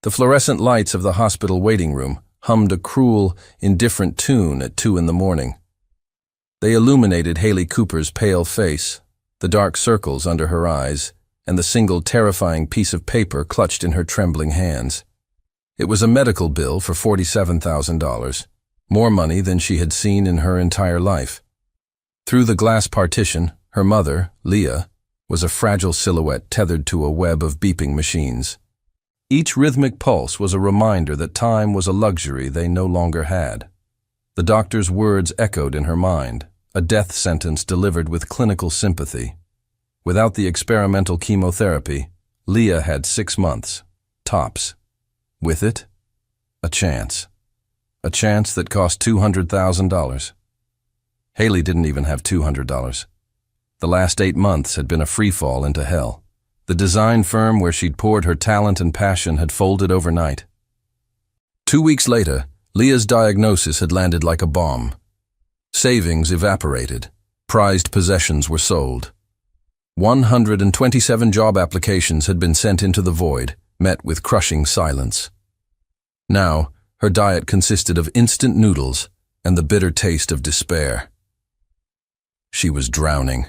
The fluorescent lights of the hospital waiting room hummed a cruel, indifferent tune at 2 a.m. They illuminated Haley Cooper's pale face, the dark circles under her eyes, and the single terrifying piece of paper clutched in her trembling hands. It was a medical bill for $47,000, more money than she had seen in her entire life. Through the glass partition, her mother, Leah, was a fragile silhouette tethered to a web of beeping machines. Each rhythmic pulse was a reminder that time was a luxury they no longer had. The doctor's words echoed in her mind, a death sentence delivered with clinical sympathy. Without the experimental chemotherapy, Leah had 6 months, tops. With it, a chance. A chance that cost $200,000. Haley didn't even have $200. The last 8 months had been a freefall into hell. The design firm where she'd poured her talent and passion had folded overnight. 2 weeks later, Leah's diagnosis had landed like a bomb. Savings evaporated. Prized possessions were sold. 127 job applications had been sent into the void, met with crushing silence. Now, her diet consisted of instant noodles and the bitter taste of despair. She was drowning.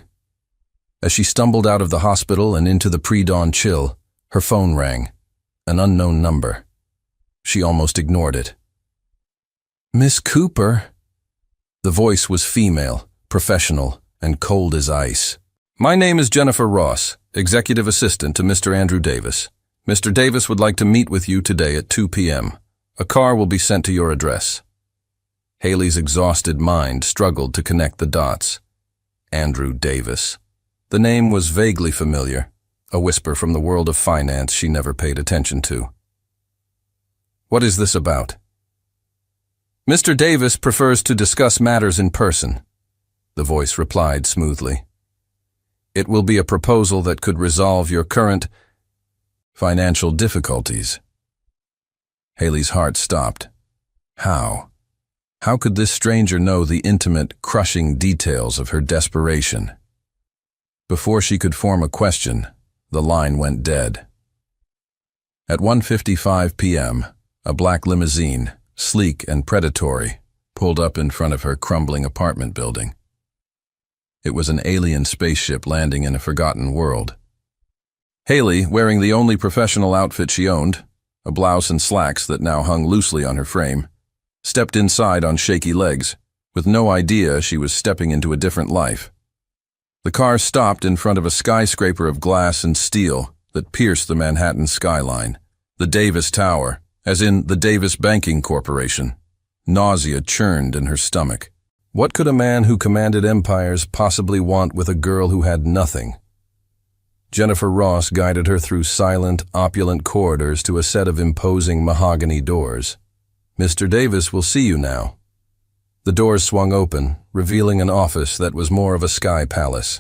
As she stumbled out of the hospital and into the pre-dawn chill, her phone rang, an unknown number. She almost ignored it. "Miss Cooper." The voice was female, professional, and cold as ice. "My name is Jennifer Ross, executive assistant to Mr. Andrew Davis. Mr. Davis would like to meet with you today at 2 p.m. A car will be sent to your address." Haley's exhausted mind struggled to connect the dots. Andrew Davis. The name was vaguely familiar, a whisper from the world of finance she never paid attention to. "What is this about?" "Mr. Davis prefers to discuss matters in person," the voice replied smoothly. "It will be a proposal that could resolve your current financial difficulties." Haley's heart stopped. How? How could this stranger know the intimate, crushing details of her desperation? Before she could form a question, the line went dead. At 1:55 p.m., a black limousine, sleek and predatory, pulled up in front of her crumbling apartment building. It was an alien spaceship landing in a forgotten world. Haley, wearing the only professional outfit she owned, a blouse and slacks that now hung loosely on her frame, stepped inside on shaky legs, with no idea she was stepping into a different life. The car stopped in front of a skyscraper of glass and steel that pierced the Manhattan skyline, the Davis Tower, as in the Davis Banking Corporation. Nausea churned in her stomach. What could a man who commanded empires possibly want with a girl who had nothing? Jennifer Ross guided her through silent, opulent corridors to a set of imposing mahogany doors. "Mr. Davis will see you now." The doors swung open, revealing an office that was more of a sky palace.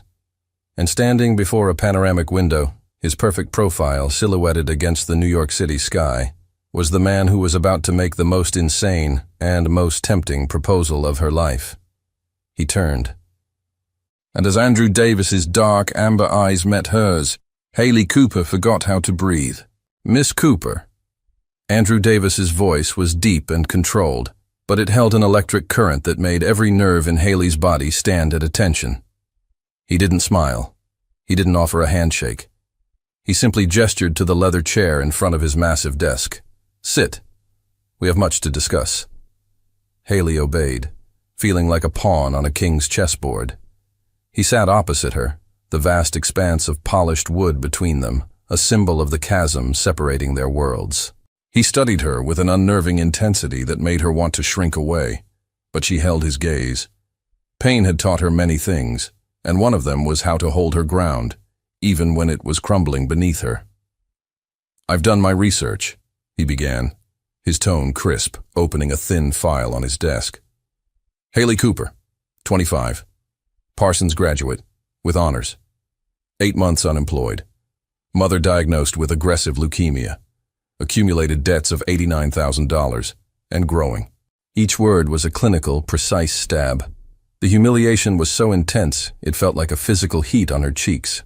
And standing before a panoramic window, his perfect profile silhouetted against the New York City sky, was the man who was about to make the most insane and most tempting proposal of her life. He turned. And as Andrew Davis's dark, amber eyes met hers, Haley Cooper forgot how to breathe. "Miss Cooper." Andrew Davis's voice was deep and controlled, but it held an electric current that made every nerve in Haley's body stand at attention. He didn't smile. He didn't offer a handshake. He simply gestured to the leather chair in front of his massive desk. "Sit. We have much to discuss." Haley obeyed, feeling like a pawn on a king's chessboard. He sat opposite her, the vast expanse of polished wood between them, a symbol of the chasm separating their worlds. He studied her with an unnerving intensity that made her want to shrink away, but she held his gaze. Pain had taught her many things, and one of them was how to hold her ground, even when it was crumbling beneath her. "I've done my research," he began, his tone crisp, opening a thin file on his desk. "Haley Cooper, 25, Parsons graduate, with honors. 8 months unemployed. Mother diagnosed with aggressive leukemia. Accumulated debts of $89,000, and growing." Each word was a clinical, precise stab. The humiliation was so intense, it felt like a physical heat on her cheeks.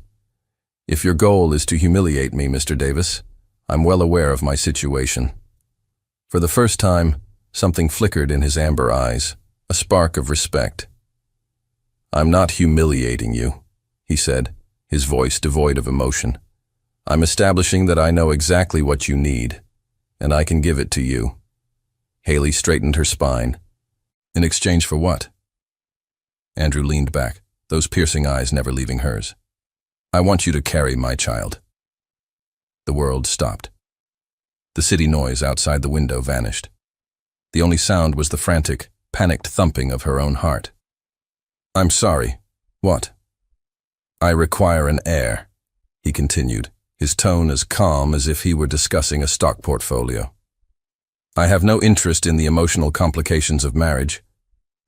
"If your goal is to humiliate me, Mr. Davis, I'm well aware of my situation. For the first time, something flickered in his amber eyes, a spark of respect. I'm not humiliating you, he said, his voice devoid of emotion. I'm establishing that I know exactly what you need, and I can give it to you. Haley straightened her spine. In exchange for what? Andrew leaned back, those piercing eyes never leaving hers. I want you to carry my child. The world stopped. The city noise outside the window vanished. The only sound was the frantic, panicked thumping of her own heart. I'm sorry. What? I require an heir, he continued, his tone as calm as if he were discussing a stock portfolio. I have no interest in the emotional complications of marriage.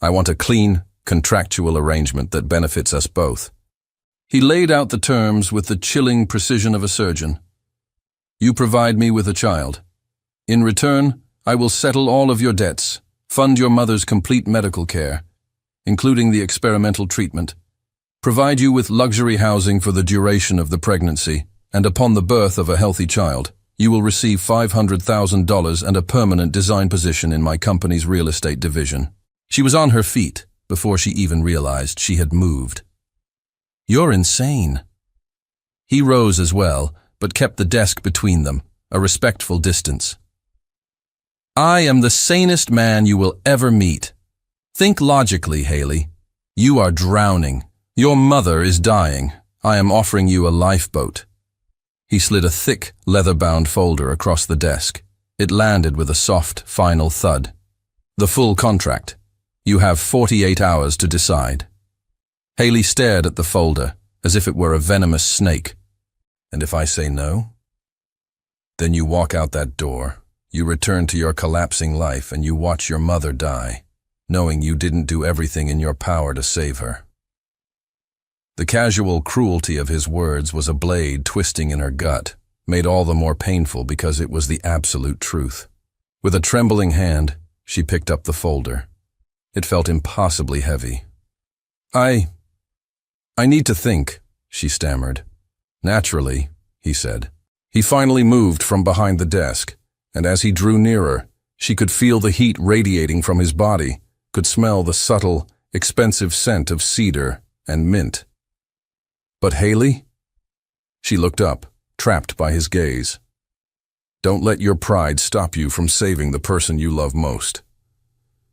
I want a clean, contractual arrangement that benefits us both. He laid out the terms with the chilling precision of a surgeon. You provide me with a child. In return, I will settle all of your debts, fund your mother's complete medical care, including the experimental treatment, provide you with luxury housing for the duration of the pregnancy, and upon the birth of a healthy child, you will receive $500,000 and a permanent design position in my company's real estate division. She was on her feet before she even realized she had moved. You're insane. He rose as well, but kept the desk between them, a respectful distance. I am the sanest man you will ever meet. Think logically, Haley. You are drowning. Your mother is dying. I am offering you a lifeboat. He slid a thick, leather-bound folder across the desk. It landed with a soft, final thud. The full contract. You have 48 hours to decide. Haley stared at the folder, as if it were a venomous snake. And if I say no? Then you walk out that door. You return to your collapsing life and you watch your mother die, knowing you didn't do everything in your power to save her. The casual cruelty of his words was a blade twisting in her gut, made all the more painful because it was the absolute truth. With a trembling hand, she picked up the folder. It felt impossibly heavy. I need to think, she stammered. Naturally, he said. He finally moved from behind the desk, and as he drew nearer, she could feel the heat radiating from his body, could smell the subtle, expensive scent of cedar and mint. But Haley? She looked up, trapped by his gaze. Don't let your pride stop you from saving the person you love most.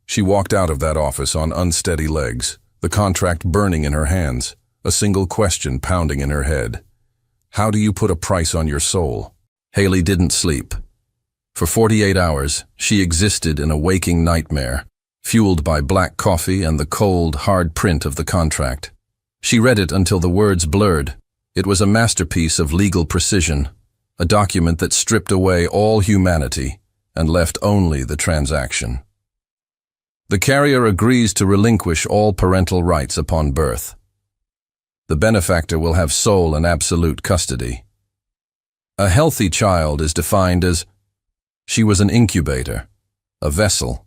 She walked out of that office on unsteady legs, the contract burning in her hands, a single question pounding in her head. How do you put a price on your soul? Haley didn't sleep. For 48 hours, she existed in a waking nightmare, fueled by black coffee and the cold, hard print of the contract. She read it until the words blurred. It was a masterpiece of legal precision, a document that stripped away all humanity and left only the transaction. The carrier agrees to relinquish all parental rights upon birth. The benefactor will have sole and absolute custody. A healthy child is defined as she was an incubator, a vessel.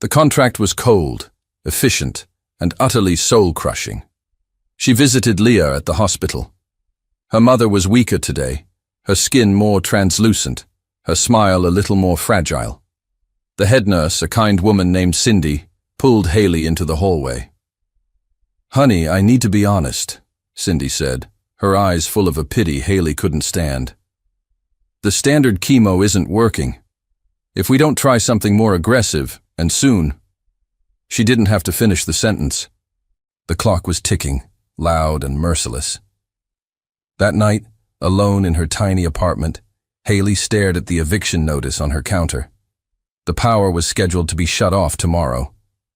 The contract was cold, efficient, and utterly soul-crushing. She visited Leah at the hospital. Her mother was weaker today, her skin more translucent, her smile a little more fragile. The head nurse, a kind woman named Cindy, pulled Haley into the hallway. Honey, I need to be honest, Cindy said, her eyes full of a pity Haley couldn't stand. The standard chemo isn't working. If we don't try something more aggressive, and soon. She didn't have to finish the sentence. The clock was ticking, loud and merciless. That night, alone in her tiny apartment, Haley stared at the eviction notice on her counter. The power was scheduled to be shut off tomorrow.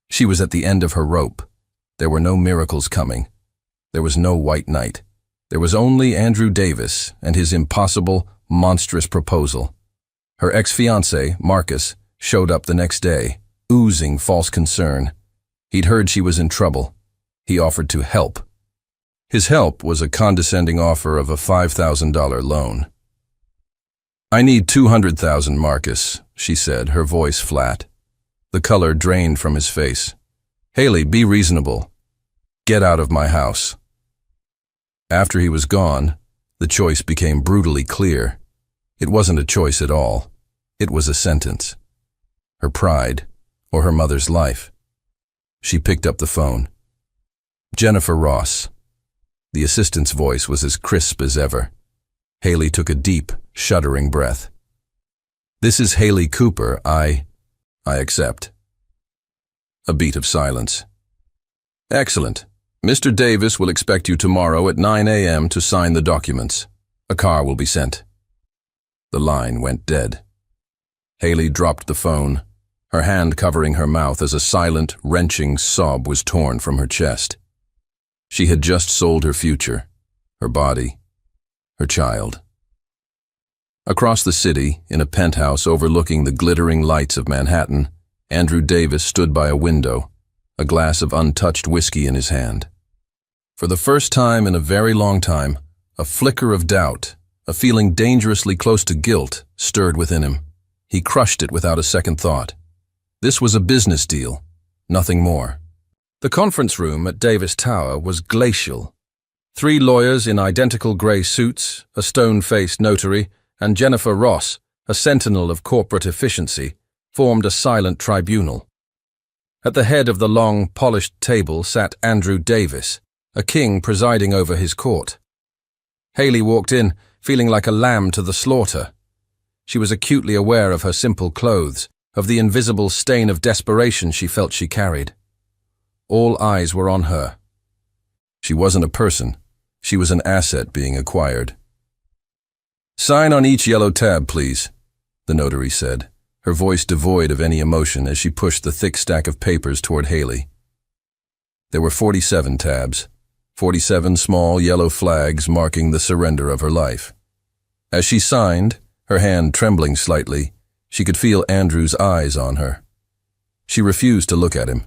She was at the end of her rope. There were no miracles coming. There was no white knight. There was only Andrew Davis and his impossible, monstrous proposal. Her ex-fiancé, Marcus, showed up the next day, oozing false concern. He'd heard she was in trouble. He offered to help. His help was a condescending offer of a $5,000 loan. I need $200,000, Marcus, she said, her voice flat. The color drained from his face. Haley, be reasonable. Get out of my house. After he was gone, the choice became brutally clear. It wasn't a choice at all. It was a sentence. Her pride, or her mother's life. She picked up the phone. Jennifer Ross. The assistant's voice was as crisp as ever. Haley took a deep, shuddering breath. "This is Haley Cooper. I accept." A beat of silence. "Excellent. Mr. Davis will expect you tomorrow at 9 a.m. to sign the documents. A car will be sent." The line went dead. Haley dropped the phone, her hand covering her mouth as a silent, wrenching sob was torn from her chest. She had just sold her future, her body, her child. Across the city, in a penthouse overlooking the glittering lights of Manhattan, Andrew Davis stood by a window, a glass of untouched whiskey in his hand. For the first time in a very long time, a flicker of doubt, a feeling dangerously close to guilt, stirred within him. He crushed it without a second thought. This was a business deal, nothing more. The conference room at Davis Tower was glacial. 3 lawyers in identical grey suits, a stone-faced notary, and Jennifer Ross, a sentinel of corporate efficiency, formed a silent tribunal. At the head of the long, polished table sat Andrew Davis, a king presiding over his court. Haley walked in, feeling like a lamb to the slaughter. She was acutely aware of her simple clothes, of the invisible stain of desperation she felt she carried. All eyes were on her. She wasn't a person. She was an asset being acquired. "Sign on each yellow tab, please," the notary said, her voice devoid of any emotion as she pushed the thick stack of papers toward Haley. There were 47 tabs, 47 small yellow flags marking the surrender of her life. As she signed, her hand trembling slightly, she could feel Andrew's eyes on her. She refused to look at him.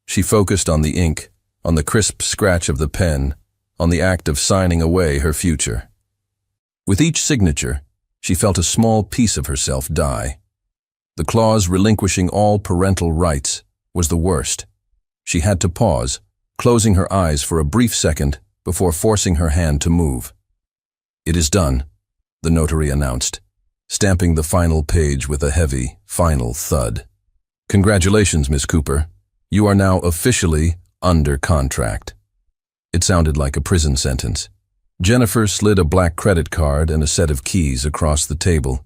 She focused on the ink, on the crisp scratch of the pen, on the act of signing away her future. With each signature, she felt a small piece of herself die. The clause relinquishing all parental rights was the worst. She had to pause, closing her eyes for a brief second before forcing her hand to move. "It is done," the notary announced, stamping the final page with a heavy, final thud. "Congratulations, Miss Cooper. You are now officially under contract." It sounded like a prison sentence. Jennifer slid a black credit card and a set of keys across the table.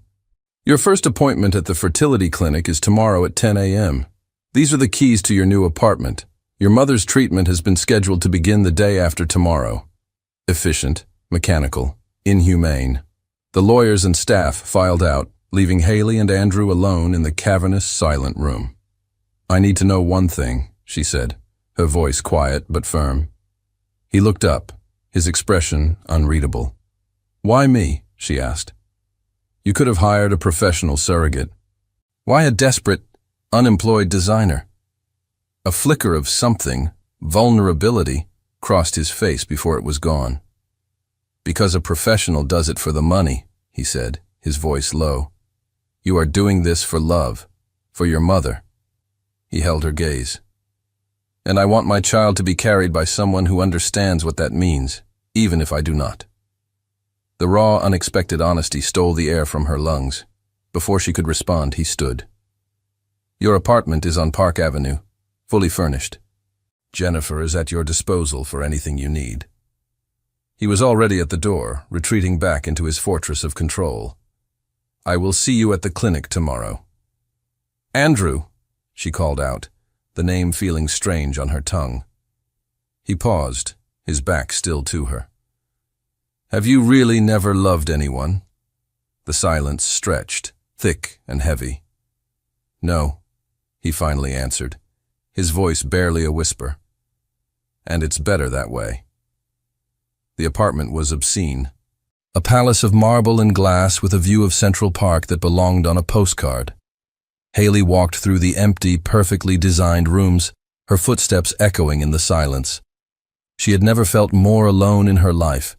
"Your first appointment at the fertility clinic is tomorrow at 10 a.m. These are the keys to your new apartment. Your mother's treatment has been scheduled to begin the day after tomorrow." Efficient, mechanical, inhumane. The lawyers and staff filed out, leaving Haley and Andrew alone in the cavernous, silent room. "I need to know one thing," she said, her voice quiet but firm. He looked up, his expression unreadable. "Why me?" she asked. "You could have hired a professional surrogate. Why a desperate, unemployed designer?" A flicker of something, vulnerability, crossed his face before it was gone. "Because a professional does it for the money," he said, his voice low. "You are doing this for love, for your mother." He held her gaze. "And I want my child to be carried by someone who understands what that means, even if I do not." The raw, unexpected honesty stole the air from her lungs. Before she could respond, he stood. "Your apartment is on Park Avenue, fully furnished. Jennifer is at your disposal for anything you need." He was already at the door, retreating back into his fortress of control. "I will see you at the clinic tomorrow." "Andrew," she called out, the name feeling strange on her tongue. He paused, his back still to her. "Have you really never loved anyone?" The silence stretched, thick and heavy. "No," he finally answered, his voice barely a whisper. "And it's better that way." The apartment was obscene. A palace of marble and glass with a view of Central Park that belonged on a postcard. Haley walked through the empty, perfectly designed rooms, her footsteps echoing in the silence. She had never felt more alone in her life.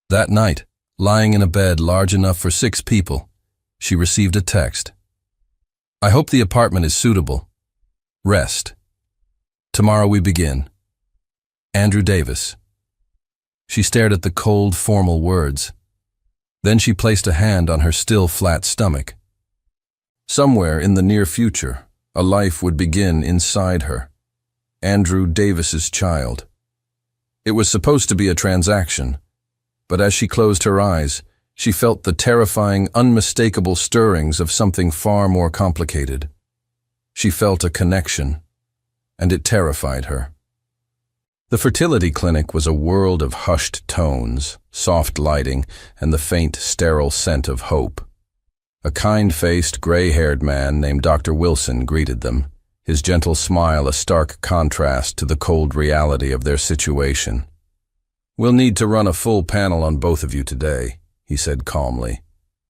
That night, lying in a bed large enough for 6 people, she received a text. "I hope the apartment is suitable. Rest. Tomorrow we begin. Andrew Davis." She stared at the cold, formal words. Then she placed a hand on her still flat stomach. Somewhere in the near future, a life would begin inside her. Andrew Davis's child. It was supposed to be a transaction, but as she closed her eyes, she felt the terrifying, unmistakable stirrings of something far more complicated. She felt a connection, and it terrified her. The fertility clinic was a world of hushed tones, soft lighting, and the faint, sterile scent of hope. A kind-faced, gray-haired man named Dr. Wilson greeted them, his gentle smile a stark contrast to the cold reality of their situation. "We'll need to run a full panel on both of you today," he said calmly.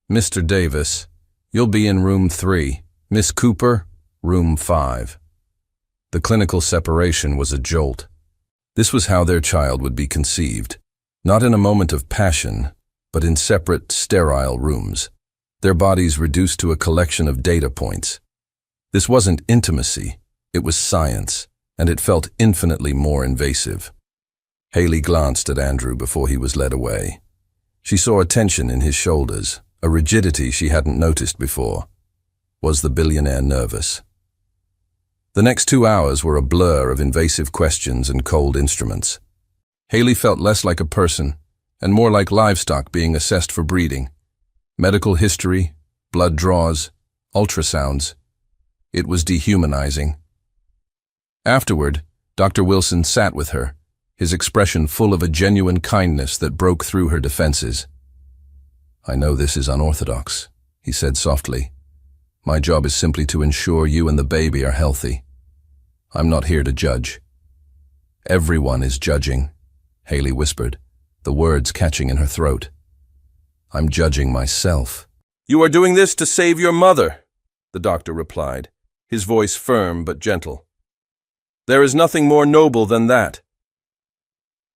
"Mr. Davis, you'll be in room 3. Miss Cooper, room 5. The clinical separation was a jolt. This was how their child would be conceived, not in a moment of passion, but in separate, sterile rooms, their bodies reduced to a collection of data points. This wasn't intimacy, it was science, and it felt infinitely more invasive. Haley glanced at Andrew before he was led away. She saw a tension in his shoulders, a rigidity she hadn't noticed before. Was the billionaire nervous? The next 2 hours were a blur of invasive questions and cold instruments. Haley felt less like a person and more like livestock being assessed for breeding. Medical history, blood draws, ultrasounds. It was dehumanizing. Afterward, Dr. Wilson sat with her, his expression full of a genuine kindness that broke through her defenses. "I know this is unorthodox," he said softly. "My job is simply to ensure you and the baby are healthy. I'm not here to judge." "Everyone is judging," Haley whispered, the words catching in her throat. "I'm judging myself." "You are doing this to save your mother," the doctor replied, his voice firm but gentle. "There is nothing more noble than that."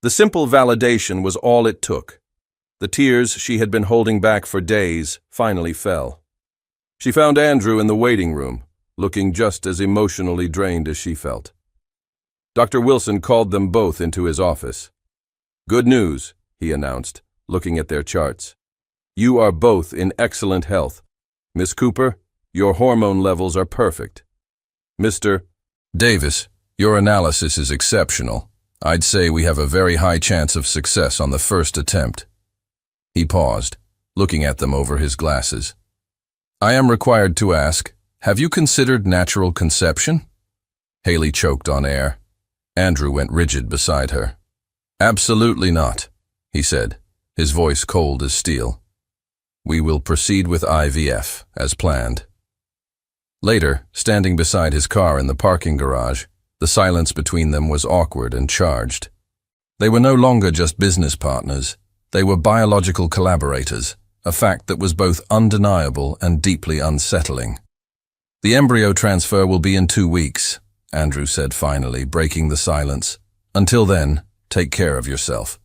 The simple validation was all it took. The tears she had been holding back for days finally fell. She found Andrew in the waiting room, looking just as emotionally drained as she felt. Dr. Wilson called them both into his office. "Good news," he announced, looking at their charts. "You are both in excellent health. Miss Cooper, your hormone levels are perfect. Mr. Davis, your analysis is exceptional. I'd say we have a very high chance of success on the first attempt." He paused, looking at them over his glasses. "I am required to ask, have you considered natural conception?" Haley choked on air. Andrew went rigid beside her. "Absolutely not," he said, his voice cold as steel. "We will proceed with IVF, as planned." Later, standing beside his car in the parking garage, the silence between them was awkward and charged. They were no longer just business partners, they were biological collaborators, a fact that was both undeniable and deeply unsettling. "The embryo transfer will be in 2 weeks, Andrew said finally, breaking the silence. "Until then, take care of yourself."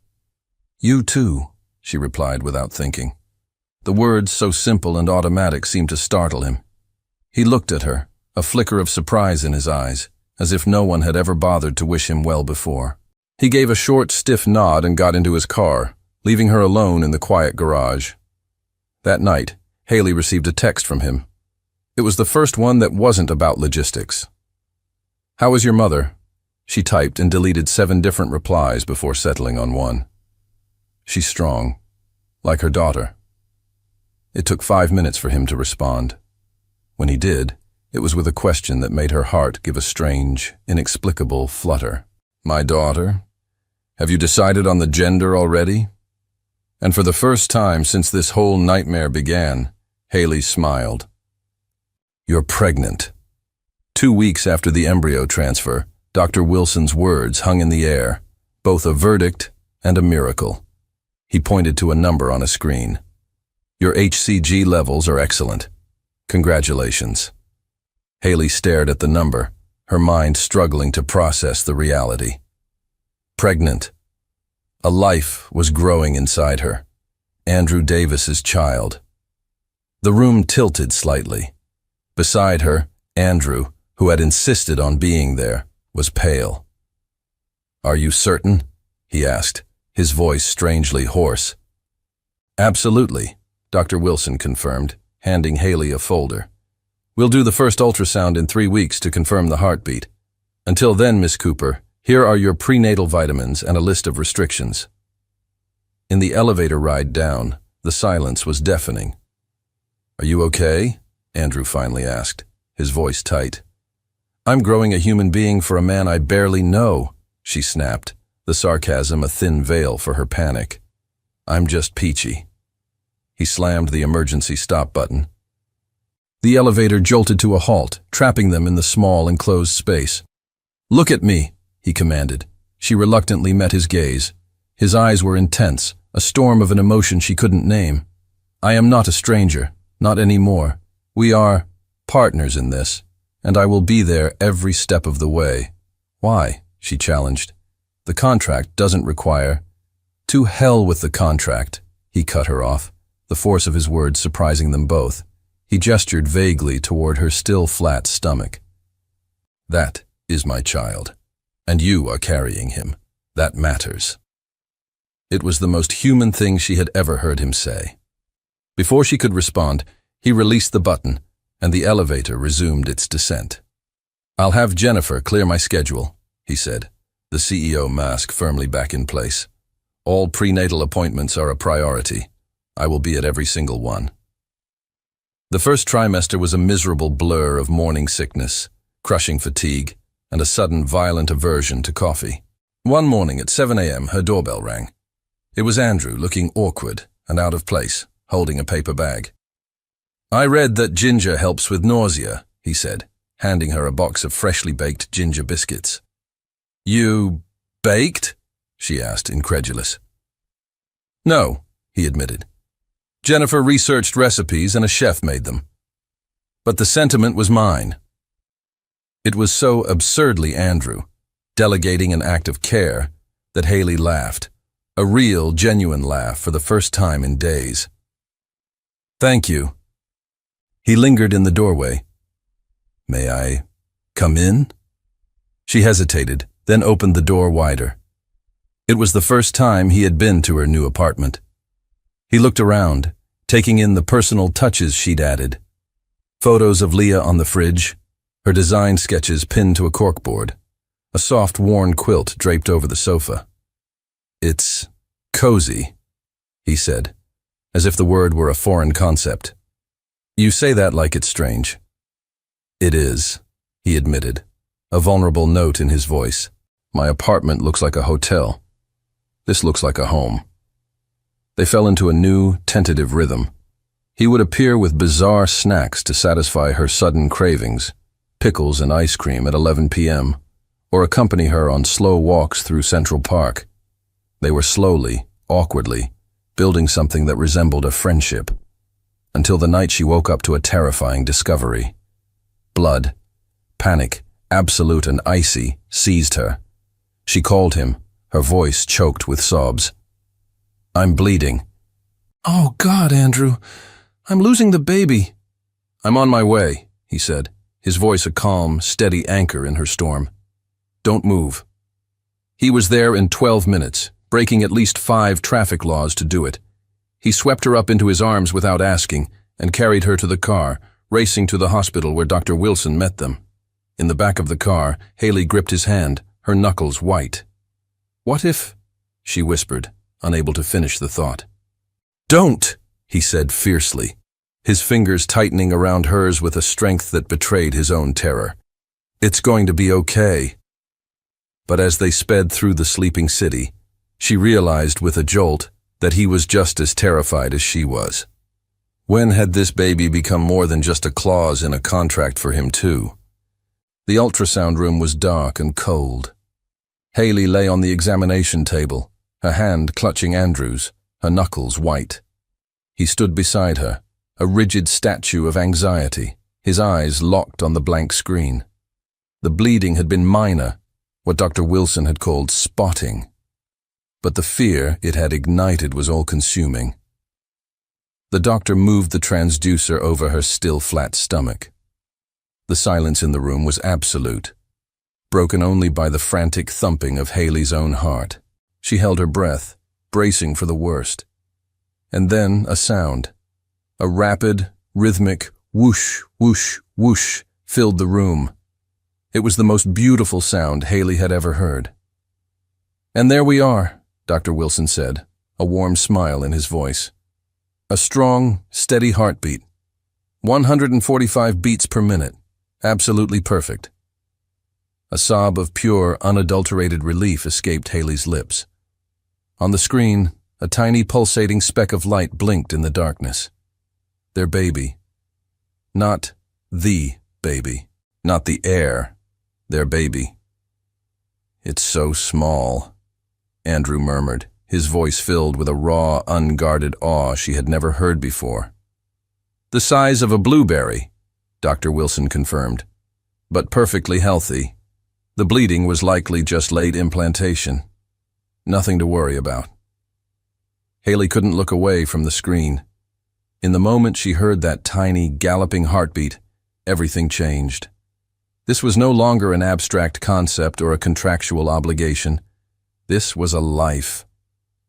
"You too," she replied without thinking. The words, so simple and automatic, seemed to startle him. He looked at her, a flicker of surprise in his eyes, as if no one had ever bothered to wish him well before. He gave a short, stiff nod and got into his car, leaving her alone in the quiet garage. That night, Haley received a text from him. It was the first one that wasn't about logistics. "How is your mother?" She typed and deleted 7 different replies before settling on one. "She's strong, like her daughter." It took 5 minutes for him to respond. When he did, it was with a question that made her heart give a strange, inexplicable flutter. "My daughter? Have you decided on the gender already?" And for the first time since this whole nightmare began, Haley smiled. "You're pregnant." 2 weeks after the embryo transfer, Dr. Wilson's words hung in the air, both a verdict and a miracle. He pointed to a number on a screen. "Your HCG levels are excellent. Congratulations." Haley stared at the number, her mind struggling to process the reality. Pregnant. A life was growing inside her. Andrew Davis's child. The room tilted slightly. Beside her, Andrew, who had insisted on being there, was pale. "Are you certain?" he asked, his voice strangely hoarse. "Absolutely," Dr. Wilson confirmed, handing Haley a folder. "We'll do the first ultrasound in 3 weeks to confirm the heartbeat. Until then, Miss Cooper, here are your prenatal vitamins and a list of restrictions." In the elevator ride down, the silence was deafening. "Are you okay?" Andrew finally asked, his voice tight. "I'm growing a human being for a man I barely know," she snapped, the sarcasm a thin veil for her panic. "I'm just peachy." He slammed the emergency stop button. The elevator jolted to a halt, trapping them in the small enclosed space. "Look at me," he commanded. She reluctantly met his gaze. His eyes were intense, a storm of an emotion she couldn't name. "I am not a stranger, not anymore. We are partners in this, and I will be there every step of the way." "Why?" she challenged. "The contract doesn't require—" "To hell with the contract," he cut her off, the force of his words surprising them both. He gestured vaguely toward her still flat stomach. "That is my child, and you are carrying him. That matters." It was the most human thing she had ever heard him say. Before she could respond, he released the button, and the elevator resumed its descent. "I'll have Jennifer clear my schedule," he said, the CEO mask firmly back in place. "All prenatal appointments are a priority. I will be at every single one." The first trimester was a miserable blur of morning sickness, crushing fatigue, and a sudden violent aversion to coffee. One morning at 7 a.m., her doorbell rang. It was Andrew, looking awkward and out of place, holding a paper bag. "I read that ginger helps with nausea," he said, handing her a box of freshly baked ginger biscuits. "You baked?" she asked, incredulous. "No," he admitted. "Jennifer researched recipes and a chef made them. But the sentiment was mine." It was so absurdly Andrew, delegating an act of care, that Haley laughed, a real, genuine laugh for the first time in days. "Thank you." He lingered in the doorway. "May I come in?" She hesitated, then opened the door wider. It was the first time he had been to her new apartment. He looked around, taking in the personal touches she'd added. Photos of Leah on the fridge, her design sketches pinned to a corkboard, a soft worn quilt draped over the sofa. "It's cozy," he said, as if the word were a foreign concept. "You say that like it's strange." "It is," he admitted, a vulnerable note in his voice. "My apartment looks like a hotel. This looks like a home." They fell into a new, tentative rhythm. He would appear with bizarre snacks to satisfy her sudden cravings, pickles and ice cream at 11 p.m., or accompany her on slow walks through Central Park. They were slowly, awkwardly, building something that resembled a friendship, until the night she woke up to a terrifying discovery. Blood, panic, absolute and icy, seized her. She called him, her voice choked with sobs. "I'm bleeding." "Oh God, Andrew, I'm losing the baby." "I'm on my way," he said, his voice a calm, steady anchor in her storm. "Don't move." He was there in 12 minutes, breaking at least 5 traffic laws to do it. He swept her up into his arms without asking and carried her to the car, racing to the hospital where Dr. Wilson met them. In the back of the car, Haley gripped his hand, her knuckles white. "What if—" she whispered, unable to finish the thought. "Don't!" he said fiercely, his fingers tightening around hers with a strength that betrayed his own terror. "It's going to be okay." But as they sped through the sleeping city, she realized with a jolt that he was just as terrified as she was. When had this baby become more than just a clause in a contract for him too? The ultrasound room was dark and cold. Haley lay on the examination table, her hand clutching Andrew's, her knuckles white. He stood beside her, a rigid statue of anxiety, his eyes locked on the blank screen. The bleeding had been minor, what Dr. Wilson had called spotting. But the fear it had ignited was all-consuming. The doctor moved the transducer over her still flat stomach. The silence in the room was absolute, broken only by the frantic thumping of Haley's own heart. She held her breath, bracing for the worst. And then a sound, A rapid, rhythmic whoosh, whoosh, whoosh filled the room. It was the most beautiful sound Haley had ever heard. "And there we are," Dr. Wilson said, a warm smile in his voice. "A strong, steady heartbeat. 145 beats per minute. Absolutely perfect." A sob of pure, unadulterated relief escaped Haley's lips. On the screen, a tiny pulsating speck of light blinked in the darkness. Their baby. Not the baby. Not the heir. Their baby. "It's so small," Andrew murmured, his voice filled with a raw, unguarded awe she had never heard before. "The size of a blueberry," Dr. Wilson confirmed, "but perfectly healthy. The bleeding was likely just late implantation. Nothing to worry about." Haley couldn't look away from the screen. In the moment she heard that tiny, galloping heartbeat, everything changed. This was no longer an abstract concept or a contractual obligation. This was a life.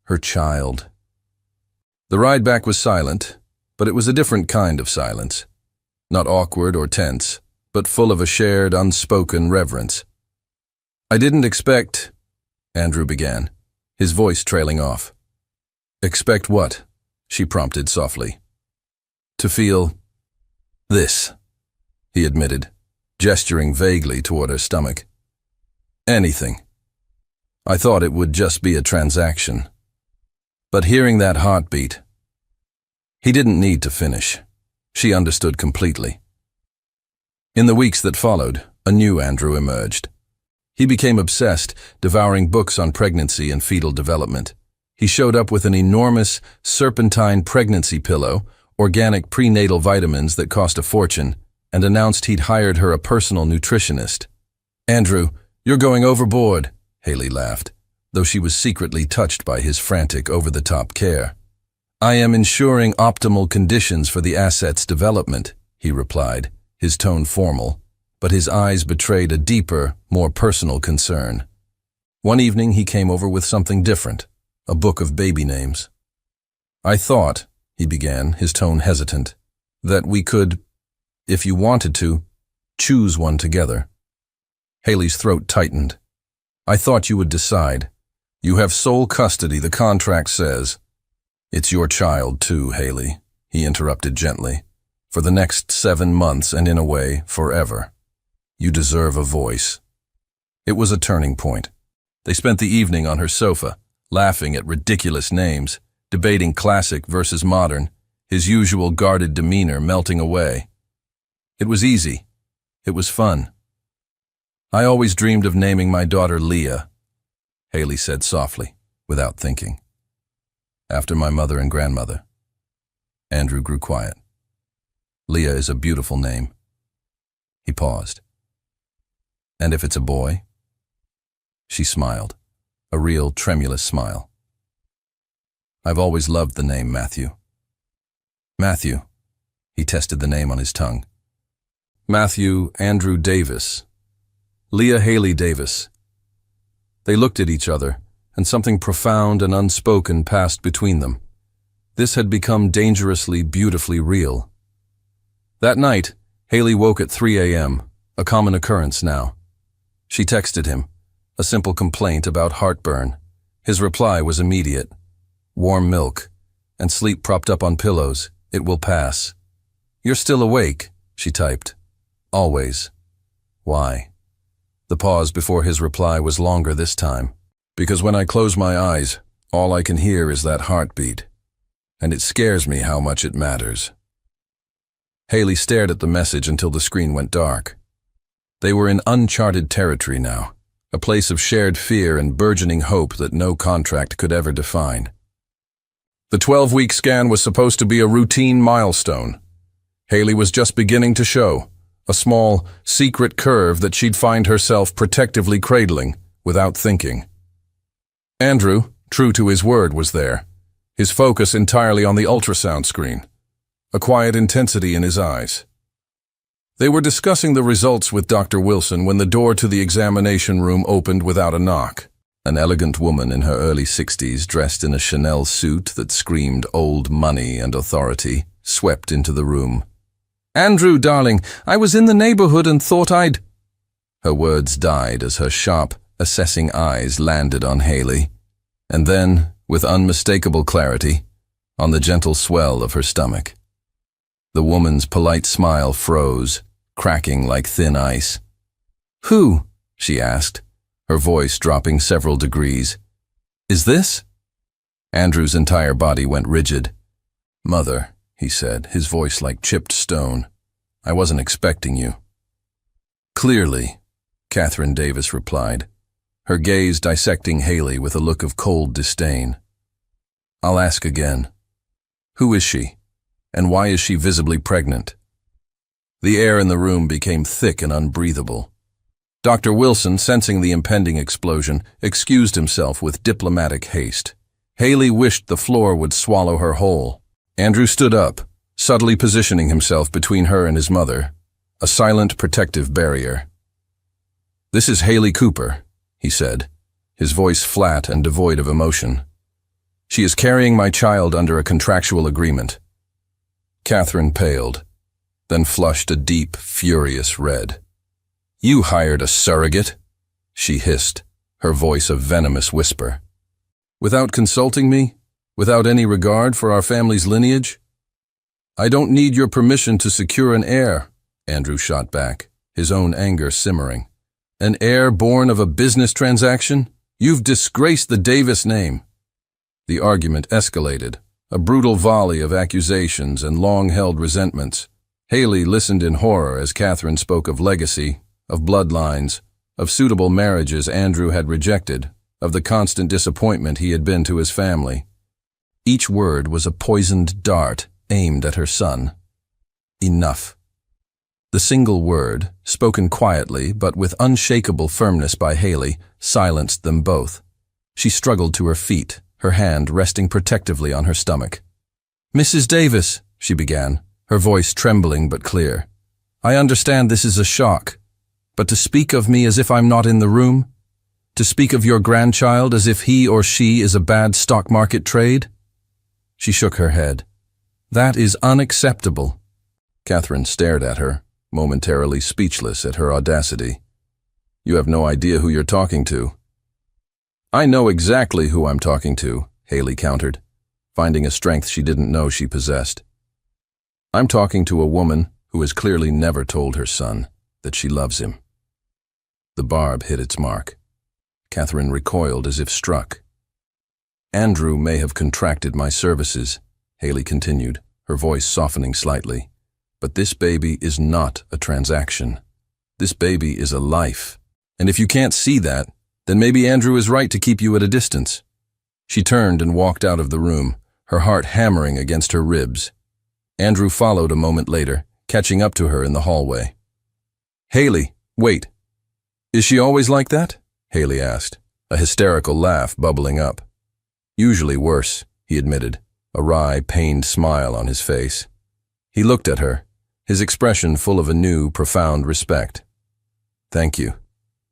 Her child. The ride back was silent, but it was a different kind of silence. Not awkward or tense, but full of a shared, unspoken reverence. "I didn't expect," Andrew began, his voice trailing off. "Expect what?" she prompted softly. "To feel this," he admitted, gesturing vaguely toward her stomach. "Anything. I thought it would just be a transaction. But hearing that heartbeat..." He didn't need to finish. She understood completely. In the weeks that followed, a new Andrew emerged. He became obsessed, devouring books on pregnancy and fetal development. He showed up with an enormous, serpentine pregnancy pillow, organic prenatal vitamins that cost a fortune, and announced he'd hired her a personal nutritionist. "Andrew, you're going overboard," Haley laughed, though she was secretly touched by his frantic, over-the-top care. "I am ensuring optimal conditions for the asset's development," he replied, his tone formal, but his eyes betrayed a deeper, more personal concern. One evening he came over with something different, a book of baby names. "I thought," he began, his tone hesitant, "that we could, if you wanted to, choose one together." Haley's throat tightened. "I thought you would decide. You have sole custody, the contract says." "It's your child too, Haley," he interrupted gently. "For the next 7 months and in a way, forever. You deserve a voice." It was a turning point. They spent the evening on her sofa, laughing at ridiculous names, debating classic versus modern, his usual guarded demeanor melting away. It was easy. It was fun. "I always dreamed of naming my daughter Leah," Haley said softly, without thinking. "After my mother and grandmother." Andrew grew quiet. "Leah is a beautiful name." He paused. "And if it's a boy?" She smiled, a real tremulous smile. "I've always loved the name Matthew." "Matthew," he tested the name on his tongue. "Matthew Andrew Davis. Leah Haley Davis." They looked at each other, and something profound and unspoken passed between them. This had become dangerously, beautifully real. That night, Haley woke at 3 a.m., a common occurrence now. She texted him, a simple complaint about heartburn. His reply was immediate. "Warm milk, and sleep propped up on pillows. It will pass." "You're still awake," she typed. "Always." "Why?" The pause before his reply was longer this time. "Because when I close my eyes, all I can hear is that heartbeat. And it scares me how much it matters." Haley stared at the message until the screen went dark. They were in uncharted territory now, a place of shared fear and burgeoning hope that no contract could ever define. The 12-week scan was supposed to be a routine milestone. Haley was just beginning to show, a small, secret curve that she'd find herself protectively cradling, without thinking. Andrew, true to his word, was there, his focus entirely on the ultrasound screen, a quiet intensity in his eyes. They were discussing the results with Dr. Wilson when the door to the examination room opened without a knock. An elegant woman in her early 60s, dressed in a Chanel suit that screamed old money and authority, swept into the room. "Andrew, darling, I was in the neighborhood and thought I'd—" Her words died as her sharp, assessing eyes landed on Haley, and then, with unmistakable clarity, on the gentle swell of her stomach. The woman's polite smile froze, cracking like thin ice. "Who?" she asked, her voice dropping several degrees. "Is this?" Andrew's entire body went rigid. "Mother," he said, his voice like chipped stone, "I wasn't expecting you." "Clearly," Catherine Davis replied, her gaze dissecting Haley with a look of cold disdain. "I'll ask again. Who is she, and why is she visibly pregnant?" The air in the room became thick and unbreathable. Dr. Wilson, sensing the impending explosion, excused himself with diplomatic haste. Haley wished the floor would swallow her whole. Andrew stood up, subtly positioning himself between her and his mother, a silent protective barrier. "This is Haley Cooper," he said, his voice flat and devoid of emotion. "She is carrying my child under a contractual agreement." Catherine paled, then flushed a deep, furious red. "You hired a surrogate?" she hissed, her voice a venomous whisper. "Without consulting me? Without any regard for our family's lineage?" "I don't need your permission to secure an heir," Andrew shot back, his own anger simmering. "An heir born of a business transaction? You've disgraced the Davis name." The argument escalated, a brutal volley of accusations and long-held resentments. Haley listened in horror as Catherine spoke of legacy, of bloodlines, of suitable marriages Andrew had rejected, of the constant disappointment he had been to his family. Each word was a poisoned dart aimed at her son. Enough. The single word, spoken quietly but with unshakable firmness by Haley, silenced them both. She struggled to her feet, her hand resting protectively on her stomach. "Mrs. Davis," she began, her voice trembling but clear, "I understand this is a shock, but to speak of me as if I'm not in the room? To speak of your grandchild as if he or she is a bad stock market trade?" She shook her head. "That is unacceptable." Catherine stared at her, momentarily speechless at her audacity. "You have no idea who you're talking to." "I know exactly who I'm talking to," Haley countered, finding a strength she didn't know she possessed. "I'm talking to a woman who has clearly never told her son that she loves him." The barb hit its mark. Catherine recoiled as if struck. "Andrew may have contracted my services," Haley continued, her voice softening slightly. "But this baby is not a transaction. This baby is a life. And if you can't see that, then maybe Andrew is right to keep you at a distance." She turned and walked out of the room, her heart hammering against her ribs. Andrew followed a moment later, catching up to her in the hallway. "Haley, wait. Is she always like that?" Haley asked, a hysterical laugh bubbling up. "Usually worse," he admitted, a wry, pained smile on his face. He looked at her, his expression full of a new, profound respect. "Thank you,"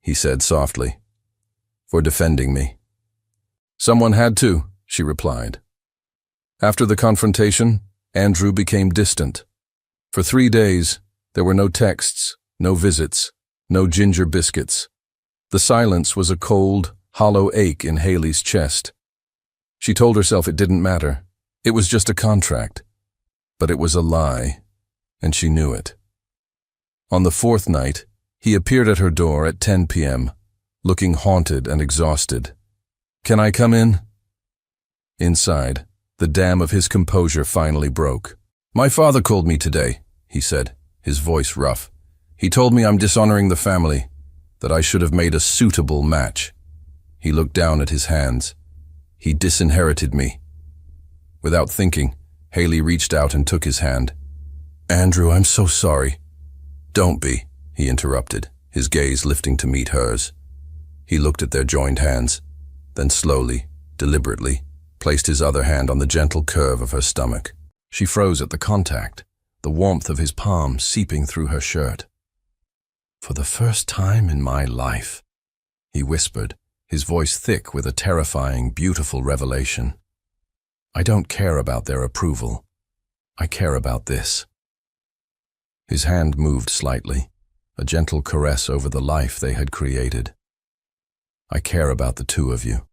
he said softly, "for defending me." "Someone had to," she replied. After the confrontation, Andrew became distant. For 3 days, there were no texts, no visits, no ginger biscuits. The silence was a cold, hollow ache in Haley's chest. She told herself it didn't matter. It was just a contract. But it was a lie, and she knew it. On the 4th night, he appeared at her door at 10 p.m., looking haunted and exhausted. "Can I come in?" Inside, the dam of his composure finally broke. "My father called me today," he said, his voice rough. "He told me I'm dishonoring the family, that I should have made a suitable match." He looked down at his hands. "He disinherited me." Without thinking, Haley reached out and took his hand. "Andrew, I'm so sorry." "Don't be," he interrupted, his gaze lifting to meet hers. He looked at their joined hands, then slowly, deliberately, placed his other hand on the gentle curve of her stomach. She froze at the contact, the warmth of his palm seeping through her shirt. "For the first time in my life," he whispered, his voice thick with a terrifying, beautiful revelation. "I don't care about their approval. I care about this. His hand moved slightly, a gentle caress over the life they had created. I care about the two of you,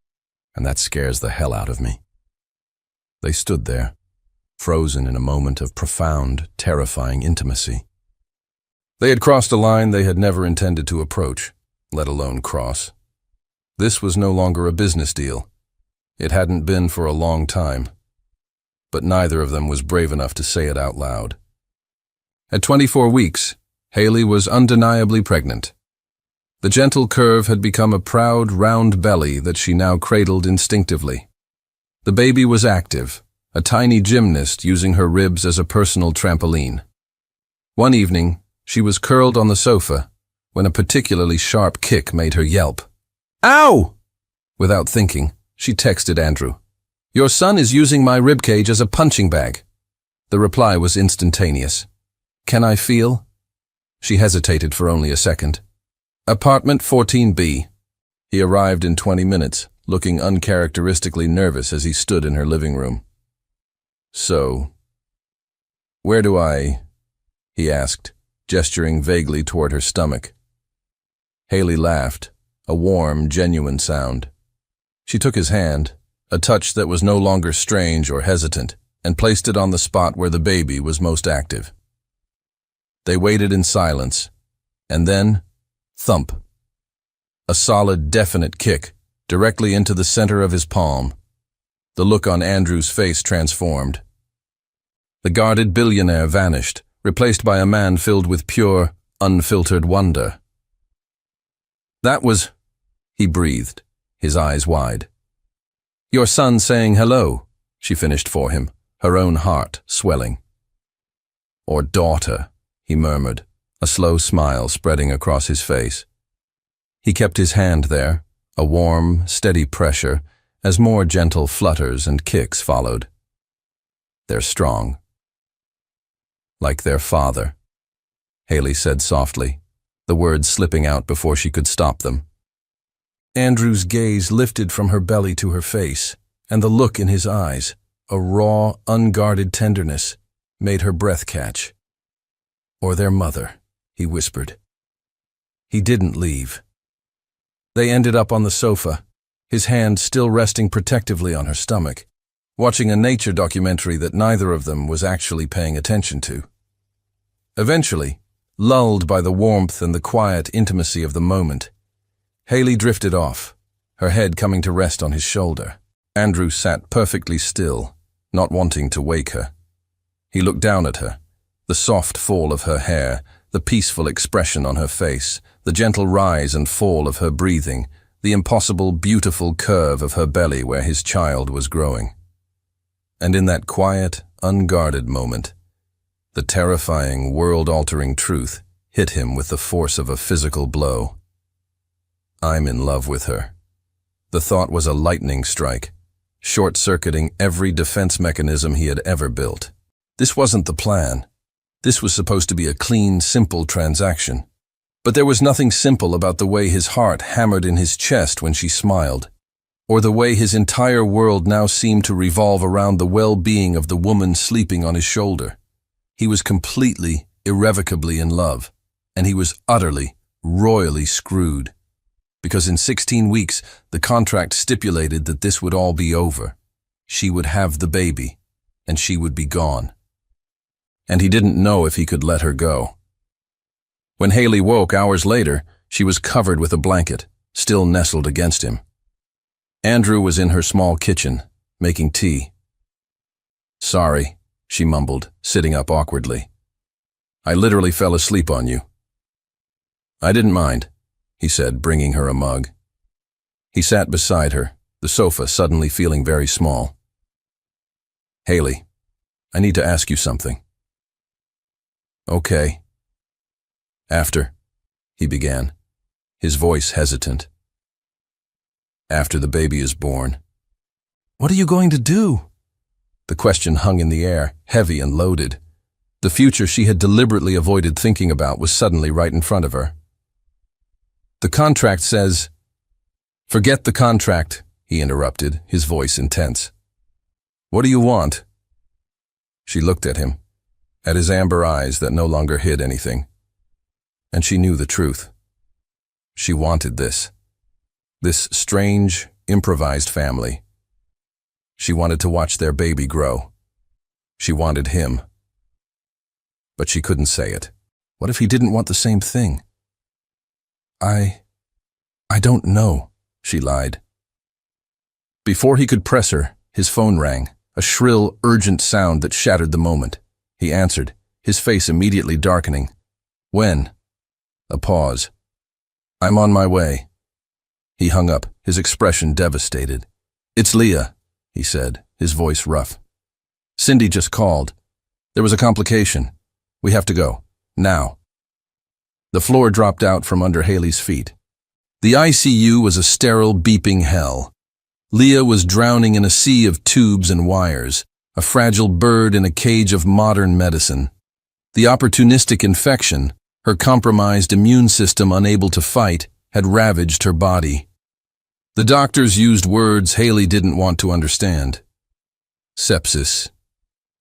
and that scares the hell out of me. They stood there, frozen in a moment of profound, terrifying intimacy. They had crossed a line they had never intended to approach, let alone cross. This was no longer a business deal. It hadn't been for a long time. But neither of them was brave enough to say it out loud. At 24 weeks, Haley was undeniably pregnant. The gentle curve had become a proud, round belly that she now cradled instinctively. The baby was active, a tiny gymnast using her ribs as a personal trampoline. One evening, she was curled on the sofa when a particularly sharp kick made her yelp. "Ow!" Without thinking, she texted Andrew. "Your son is using my ribcage as a punching bag." The reply was instantaneous. "Can I feel?" She hesitated for only a second. "Apartment 14B. He arrived in 20 minutes, looking uncharacteristically nervous as he stood in her living room. "So, where do I?" he asked, gesturing vaguely toward her stomach. Haley laughed, a warm, genuine sound. She took his hand, a touch that was no longer strange or hesitant, and placed it on the spot where the baby was most active. They waited in silence, and then, thump. A solid, definite kick, directly into the center of his palm. The look on Andrew's face transformed. The guarded billionaire vanished, replaced by a man filled with pure, unfiltered wonder. "That was," he breathed, his eyes wide. "Your son saying hello," she finished for him, her own heart swelling. "Or daughter," he murmured, a slow smile spreading across his face. He kept his hand there, a warm, steady pressure, as more gentle flutters and kicks followed. "They're strong." "Like their father," Haley said softly, the words slipping out before she could stop them. Andrew's gaze lifted from her belly to her face, and the look in his eyes, a raw, unguarded tenderness, made her breath catch. "Or their mother," he whispered. He didn't leave. They ended up on the sofa, his hand still resting protectively on her stomach, watching a nature documentary that neither of them was actually paying attention to. Eventually, lulled by the warmth and the quiet intimacy of the moment, Haley drifted off, her head coming to rest on his shoulder. Andrew sat perfectly still, not wanting to wake her. He looked down at her, the soft fall of her hair, the peaceful expression on her face, the gentle rise and fall of her breathing, the impossible, beautiful curve of her belly where his child was growing. And in that quiet, unguarded moment, the terrifying, world-altering truth hit him with the force of a physical blow. I'm in love with her. The thought was a lightning strike, short-circuiting every defense mechanism he had ever built. This wasn't the plan. This was supposed to be a clean, simple transaction. But there was nothing simple about the way his heart hammered in his chest when she smiled, or the way his entire world now seemed to revolve around the well-being of the woman sleeping on his shoulder. He was completely, irrevocably in love, and he was utterly, royally screwed. Because in 16 weeks, the contract stipulated that this would all be over. She would have the baby, and she would be gone. And he didn't know if he could let her go. When Haley woke hours later, she was covered with a blanket, still nestled against him. Andrew was in her small kitchen, making tea. "Sorry," she mumbled, sitting up awkwardly. "I literally fell asleep on you." "I didn't mind," he said, bringing her a mug. He sat beside her, the sofa suddenly feeling very small. "Haley, I need to ask you something." "Okay." "After," he began, his voice hesitant. "After the baby is born." "What are you going to do?" The question hung in the air, heavy and loaded. The future she had deliberately avoided thinking about was suddenly right in front of her. "The contract says—" "Forget the contract," he interrupted, his voice intense. "What do you want?" She looked at him, at his amber eyes that no longer hid anything. And she knew the truth. She wanted this strange, improvised family. She wanted to watch their baby grow. She wanted him. But she couldn't say it. What if he didn't want the same thing? I don't know, she lied. Before he could press her, his phone rang, a shrill, urgent sound that shattered the moment. He answered, his face immediately darkening. When? A pause. I'm on my way. He hung up, his expression devastated. It's Leah, he said, his voice rough. Cindy just called. There was a complication. We have to go. Now. The floor dropped out from under Haley's feet. The ICU was a sterile, beeping hell. Leah was drowning in a sea of tubes and wires, a fragile bird in a cage of modern medicine. The opportunistic infection, her compromised immune system unable to fight, had ravaged her body. The doctors used words Haley didn't want to understand. Sepsis.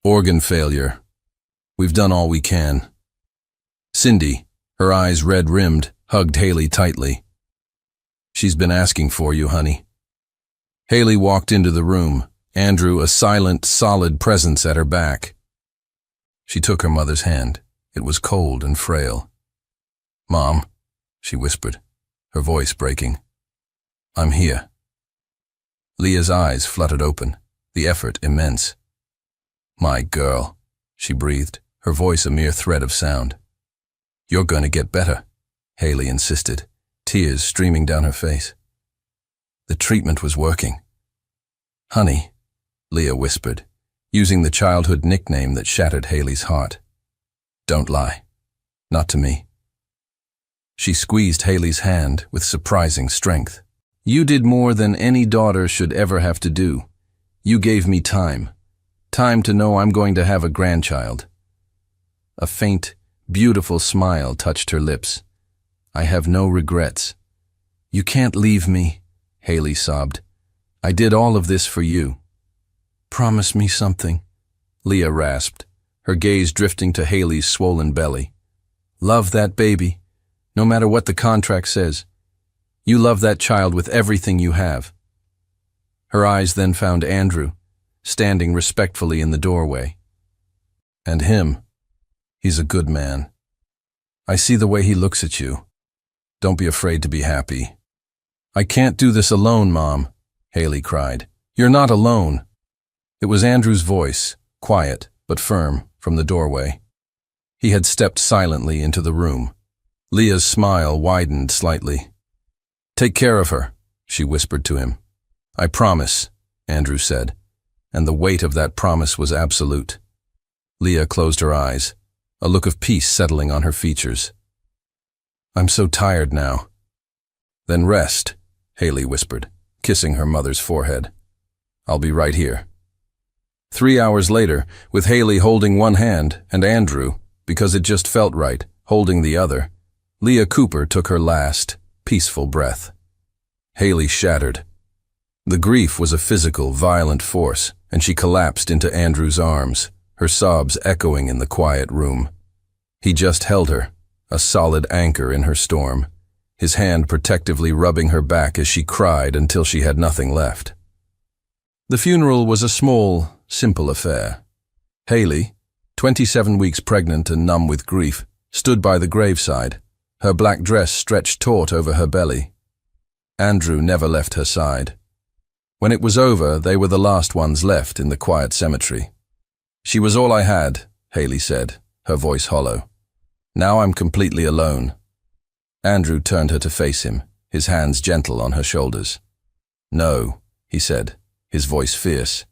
Organ failure. We've done all we can. Cindy, her eyes red-rimmed, hugged Haley tightly. She's been asking for you, honey. Haley walked into the room, Andrew a silent, solid presence at her back. She took her mother's hand. It was cold and frail. Mom, she whispered, her voice breaking. I'm here. Leah's eyes fluttered open, the effort immense. My girl, she breathed, her voice a mere thread of sound. You're going to get better, Haley insisted, tears streaming down her face. The treatment was working. Honey, Leah whispered, using the childhood nickname that shattered Haley's heart. Don't lie. Not to me. She squeezed Haley's hand with surprising strength. You did more than any daughter should ever have to do. You gave me time. Time to know I'm going to have a grandchild. A faint, beautiful smile touched her lips. I have no regrets. You can't leave me, Haley sobbed. I did all of this for you. Promise me something, Leah rasped, her gaze drifting to Haley's swollen belly. Love that baby, no matter what the contract says. You love that child with everything you have. Her eyes then found Andrew, standing respectfully in the doorway. And him, he's a good man. I see the way he looks at you. Don't be afraid to be happy. I can't do this alone, Mom, Haley cried. You're not alone. It was Andrew's voice, quiet but firm, from the doorway. He had stepped silently into the room. Leah's smile widened slightly. Take care of her, she whispered to him. I promise, Andrew said, and the weight of that promise was absolute. Leah closed her eyes, a look of peace settling on her features. I'm so tired now. Then rest, Haley whispered, kissing her mother's forehead. I'll be right here. 3 hours later, with Haley holding one hand and Andrew, because it just felt right, holding the other, Leah Cooper took her last, peaceful breath. Haley shattered. The grief was a physical, violent force, and she collapsed into Andrew's arms, her sobs echoing in the quiet room. He just held her, a solid anchor in her storm, his hand protectively rubbing her back as she cried until she had nothing left. The funeral was a small, simple affair. Haley, 27 weeks pregnant and numb with grief, stood by the graveside, her black dress stretched taut over her belly. Andrew never left her side. When it was over, they were the last ones left in the quiet cemetery. She was all I had, Haley said, her voice hollow. Now I'm completely alone. Andrew turned her to face him, his hands gentle on her shoulders. No, he said, his voice fierce.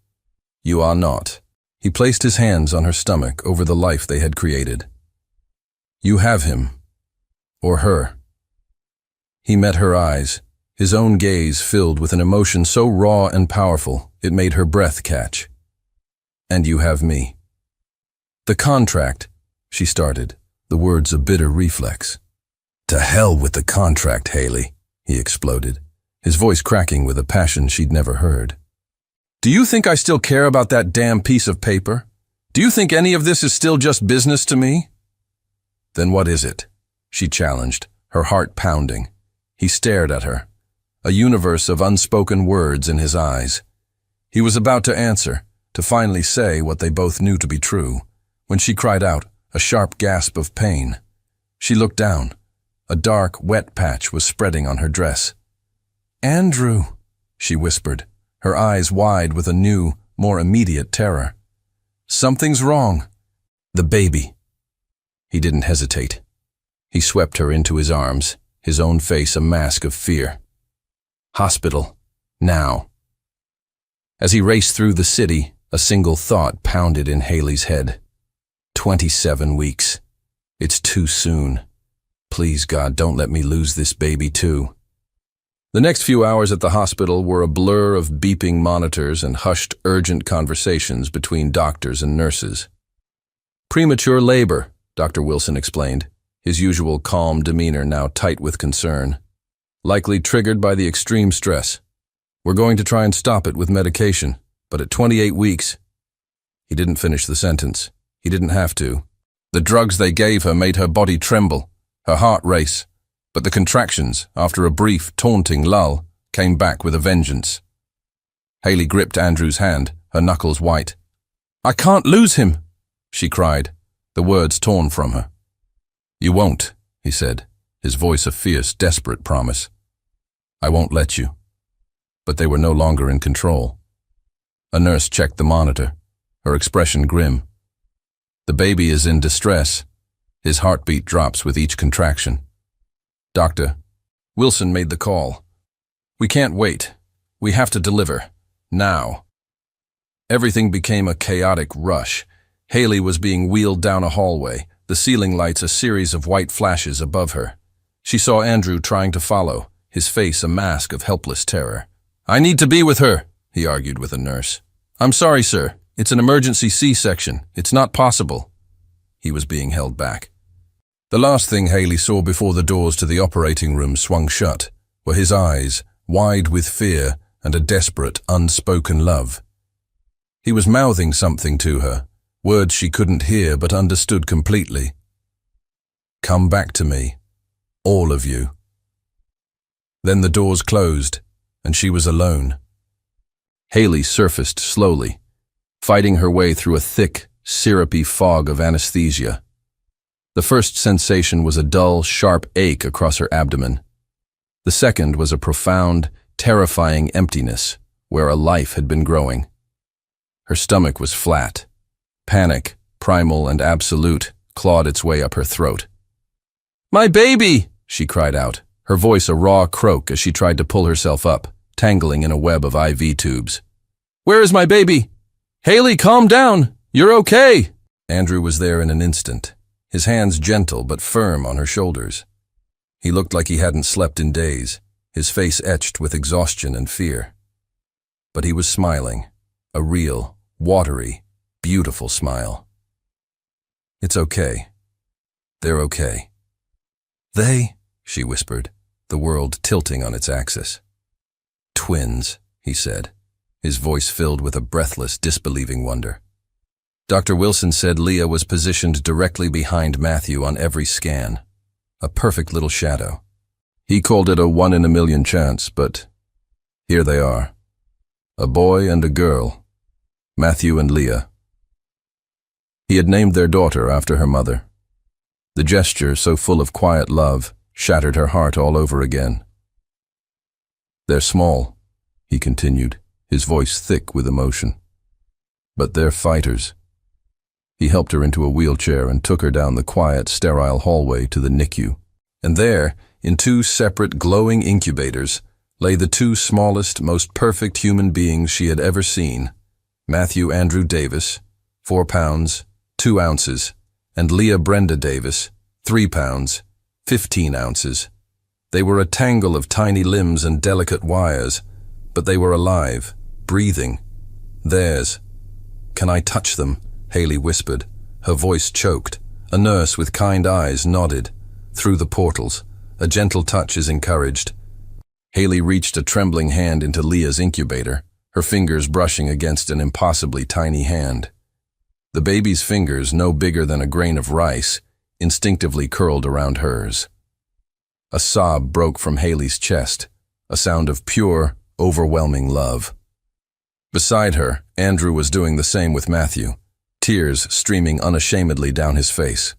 You are not. He placed his hands on her stomach over the life they had created. You have him. Or her. He met her eyes, his own gaze filled with an emotion so raw and powerful it made her breath catch. And you have me. The contract, she started, the words a bitter reflex. To hell with the contract, Haley, he exploded, his voice cracking with a passion she'd never heard. Do you think I still care about that damn piece of paper? Do Do you think any of this is still just business to me? Then what is it? She challenged, her heart pounding. He stared at her, a universe of unspoken words in his eyes. He was about to answer, to finally say what they both knew to be true, when she cried out, a sharp gasp of pain. She looked down. A dark, wet patch was spreading on her dress. "Andrew," she whispered, her eyes wide with a new, more immediate terror. "Something's wrong." "The baby." He didn't hesitate. He swept her into his arms, his own face a mask of fear. "Hospital. Now." As he raced through the city, a single thought pounded in Haley's head. 27 weeks. It's too soon. Please, God, don't let me lose this baby too. The next few hours at the hospital were a blur of beeping monitors and hushed, urgent conversations between doctors and nurses. "Premature labor," Dr. Wilson explained, his usual calm demeanor now tight with concern. "Likely triggered by the extreme stress. We're going to try and stop it with medication, but at 28 weeks..." He didn't finish the sentence. He didn't have to. The drugs they gave her made her body tremble, her heart race, but the contractions, after a brief, taunting lull, came back with a vengeance. Haley gripped Andrew's hand, her knuckles white. "I can't lose him," she cried, the words torn from her. "You won't," he said, his voice a fierce, desperate promise. "I won't let you." But they were no longer in control. A nurse checked the monitor, her expression grim. "The baby is in distress." His heartbeat drops with each contraction. "Doctor," Wilson made the call. "We can't wait. We have to deliver. Now." Everything became a chaotic rush. Haley was being wheeled down a hallway, the ceiling lights a series of white flashes above her. She saw Andrew trying to follow, his face a mask of helpless terror. "I need to be with her," he argued with a nurse. "I'm sorry, sir. It's an emergency C-section. It's not possible." He was being held back. The last thing Haley saw before the doors to the operating room swung shut were his eyes, wide with fear and a desperate, unspoken love. He was mouthing something to her, words she couldn't hear but understood completely. "Come back to me, all of you." Then the doors closed, and she was alone. Haley surfaced slowly, fighting her way through a thick, syrupy fog of anesthesia. The first sensation was a dull, sharp ache across her abdomen. The second was a profound, terrifying emptiness where a life had been growing. Her stomach was flat. Panic, primal and absolute, clawed its way up her throat. "My baby!" she cried out, her voice a raw croak as she tried to pull herself up, tangling in a web of IV tubes. "Where is my baby? Haley, calm down! You're okay!" Andrew was there in an instant, his hands gentle but firm on her shoulders. He looked like he hadn't slept in days, his face etched with exhaustion and fear. But he was smiling, a real, watery, beautiful smile. "It's okay. They're okay." "They?" she whispered, the world tilting on its axis. "Twins," he said, his voice filled with a breathless, disbelieving wonder. Dr. Wilson said Leah was positioned directly behind Matthew on every scan, a perfect little shadow. He called it a 1 in a million chance, but here they are. A boy and a girl, Matthew and Leah. He had named their daughter after her mother. The gesture, so full of quiet love, shattered her heart all over again. "They're small," he continued, his voice thick with emotion. "But they're fighters." He helped her into a wheelchair and took her down the quiet, sterile hallway to the NICU. And there, in 2 separate, glowing incubators, lay the 2 smallest, most perfect human beings she had ever seen. Matthew Andrew Davis, 4 pounds, 2 ounces, and Leah Brenda Davis, 3 pounds, 15 ounces. They were a tangle of tiny limbs and delicate wires, but they were alive, breathing. Theirs. "Can I touch them?" Haley whispered, her voice choked. A nurse with kind eyes nodded. Through the portals, a gentle touch is encouraged. Haley reached a trembling hand into Leah's incubator, her fingers brushing against an impossibly tiny hand. The baby's fingers, no bigger than a grain of rice, instinctively curled around hers. A sob broke from Haley's chest, a sound of pure, overwhelming love. Beside her, Andrew was doing the same with Matthew, tears streaming unashamedly down his face.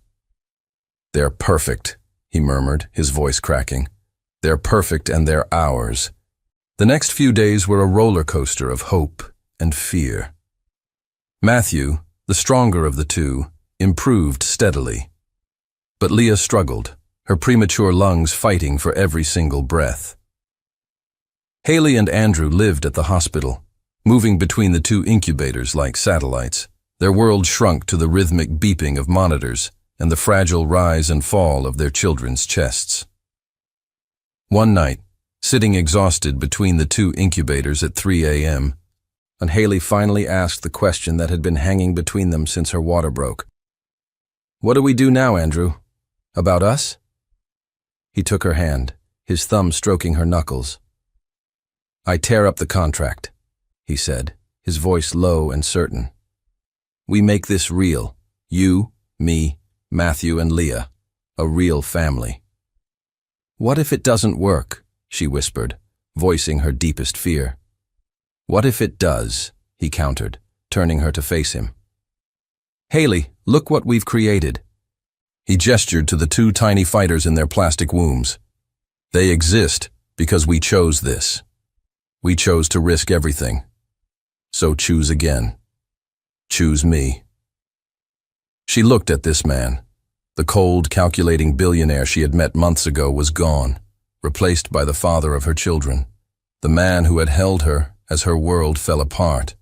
"They're perfect," he murmured, his voice cracking. "They're perfect and they're ours." The next few days were a roller coaster of hope and fear. Matthew, the stronger of the two, improved steadily. But Leah struggled, her premature lungs fighting for every single breath. Haley and Andrew lived at the hospital, moving between the two incubators like satellites. Their world shrunk to the rhythmic beeping of monitors and the fragile rise and fall of their children's chests. One night, sitting exhausted between the two incubators at 3 a.m., and Haley finally asked the question that had been hanging between them since her water broke. "What do we do now, Andrew? About us?" He took her hand, his thumb stroking her knuckles. "I tear up the contract," he said, his voice low and certain. "We make this real. You, me, Matthew and Leah. A real family." "What if it doesn't work?" she whispered, voicing her deepest fear. "What if it does?" he countered, turning her to face him. "Haley, look what we've created." He gestured to the two tiny fighters in their plastic wombs. "They exist because we chose this. We chose to risk everything. So choose again. Choose me." She looked at this man. The cold, calculating billionaire she had met months ago was gone, replaced by the father of her children, the man who had held her as her world fell apart,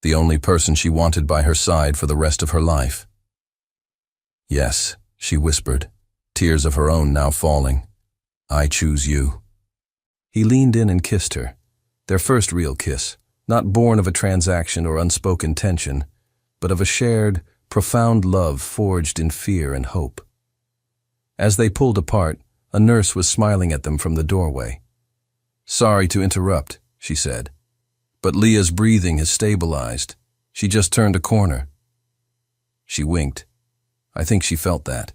the only person she wanted by her side for the rest of her life. "Yes," she whispered, tears of her own now falling. "I choose you." He leaned in and kissed her, their first real kiss, not born of a transaction or unspoken tension, but of a shared, profound love forged in fear and hope. As they pulled apart, a nurse was smiling at them from the doorway. "Sorry to interrupt," she said, "but Leah's breathing has stabilized. She just turned a corner." She winked. I think she felt that.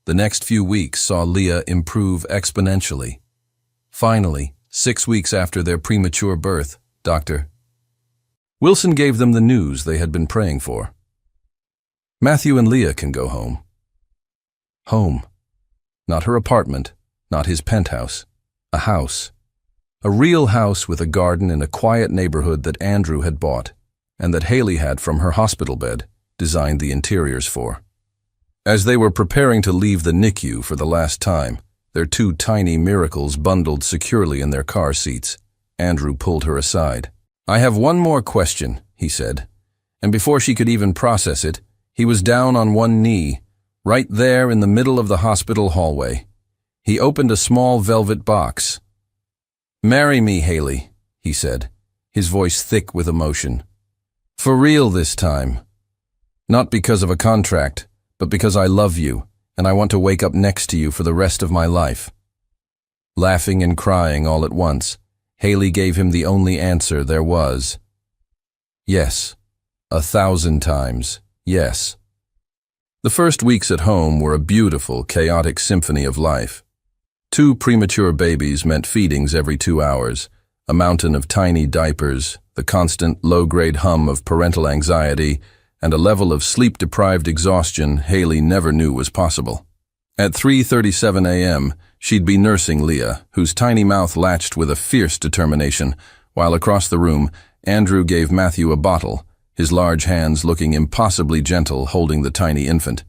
The next few weeks saw Leah improve exponentially. Finally, 6 weeks after their premature birth, Dr. Wilson gave them the news they had been praying for. "Matthew and Leah can go home." Home. Not her apartment, not his penthouse. A house. A real house with a garden in a quiet neighborhood that Andrew had bought, and that Haley had from her hospital bed designed the interiors for. As they were preparing to leave the NICU for the last time, their two tiny miracles bundled securely in their car seats, Andrew pulled her aside. "I have one more question," he said, and before she could even process it, he was down on one knee, right there in the middle of the hospital hallway. He opened a small velvet box. "Marry me, Haley," he said, his voice thick with emotion. "For real this time. Not because of a contract, but because I love you, and I want to wake up next to you for the rest of my life." Laughing and crying all at once, Haley gave him the only answer there was. Yes. 1,000 times, yes. The first weeks at home were a beautiful, chaotic symphony of life. 2 premature babies meant feedings every 2 hours, a mountain of tiny diapers, the constant low-grade hum of parental anxiety, and a level of sleep-deprived exhaustion Haley never knew was possible. At 3:37 a.m., she'd be nursing Leah, whose tiny mouth latched with a fierce determination, while across the room, Andrew gave Matthew a bottle, his large hands looking impossibly gentle holding the tiny infant.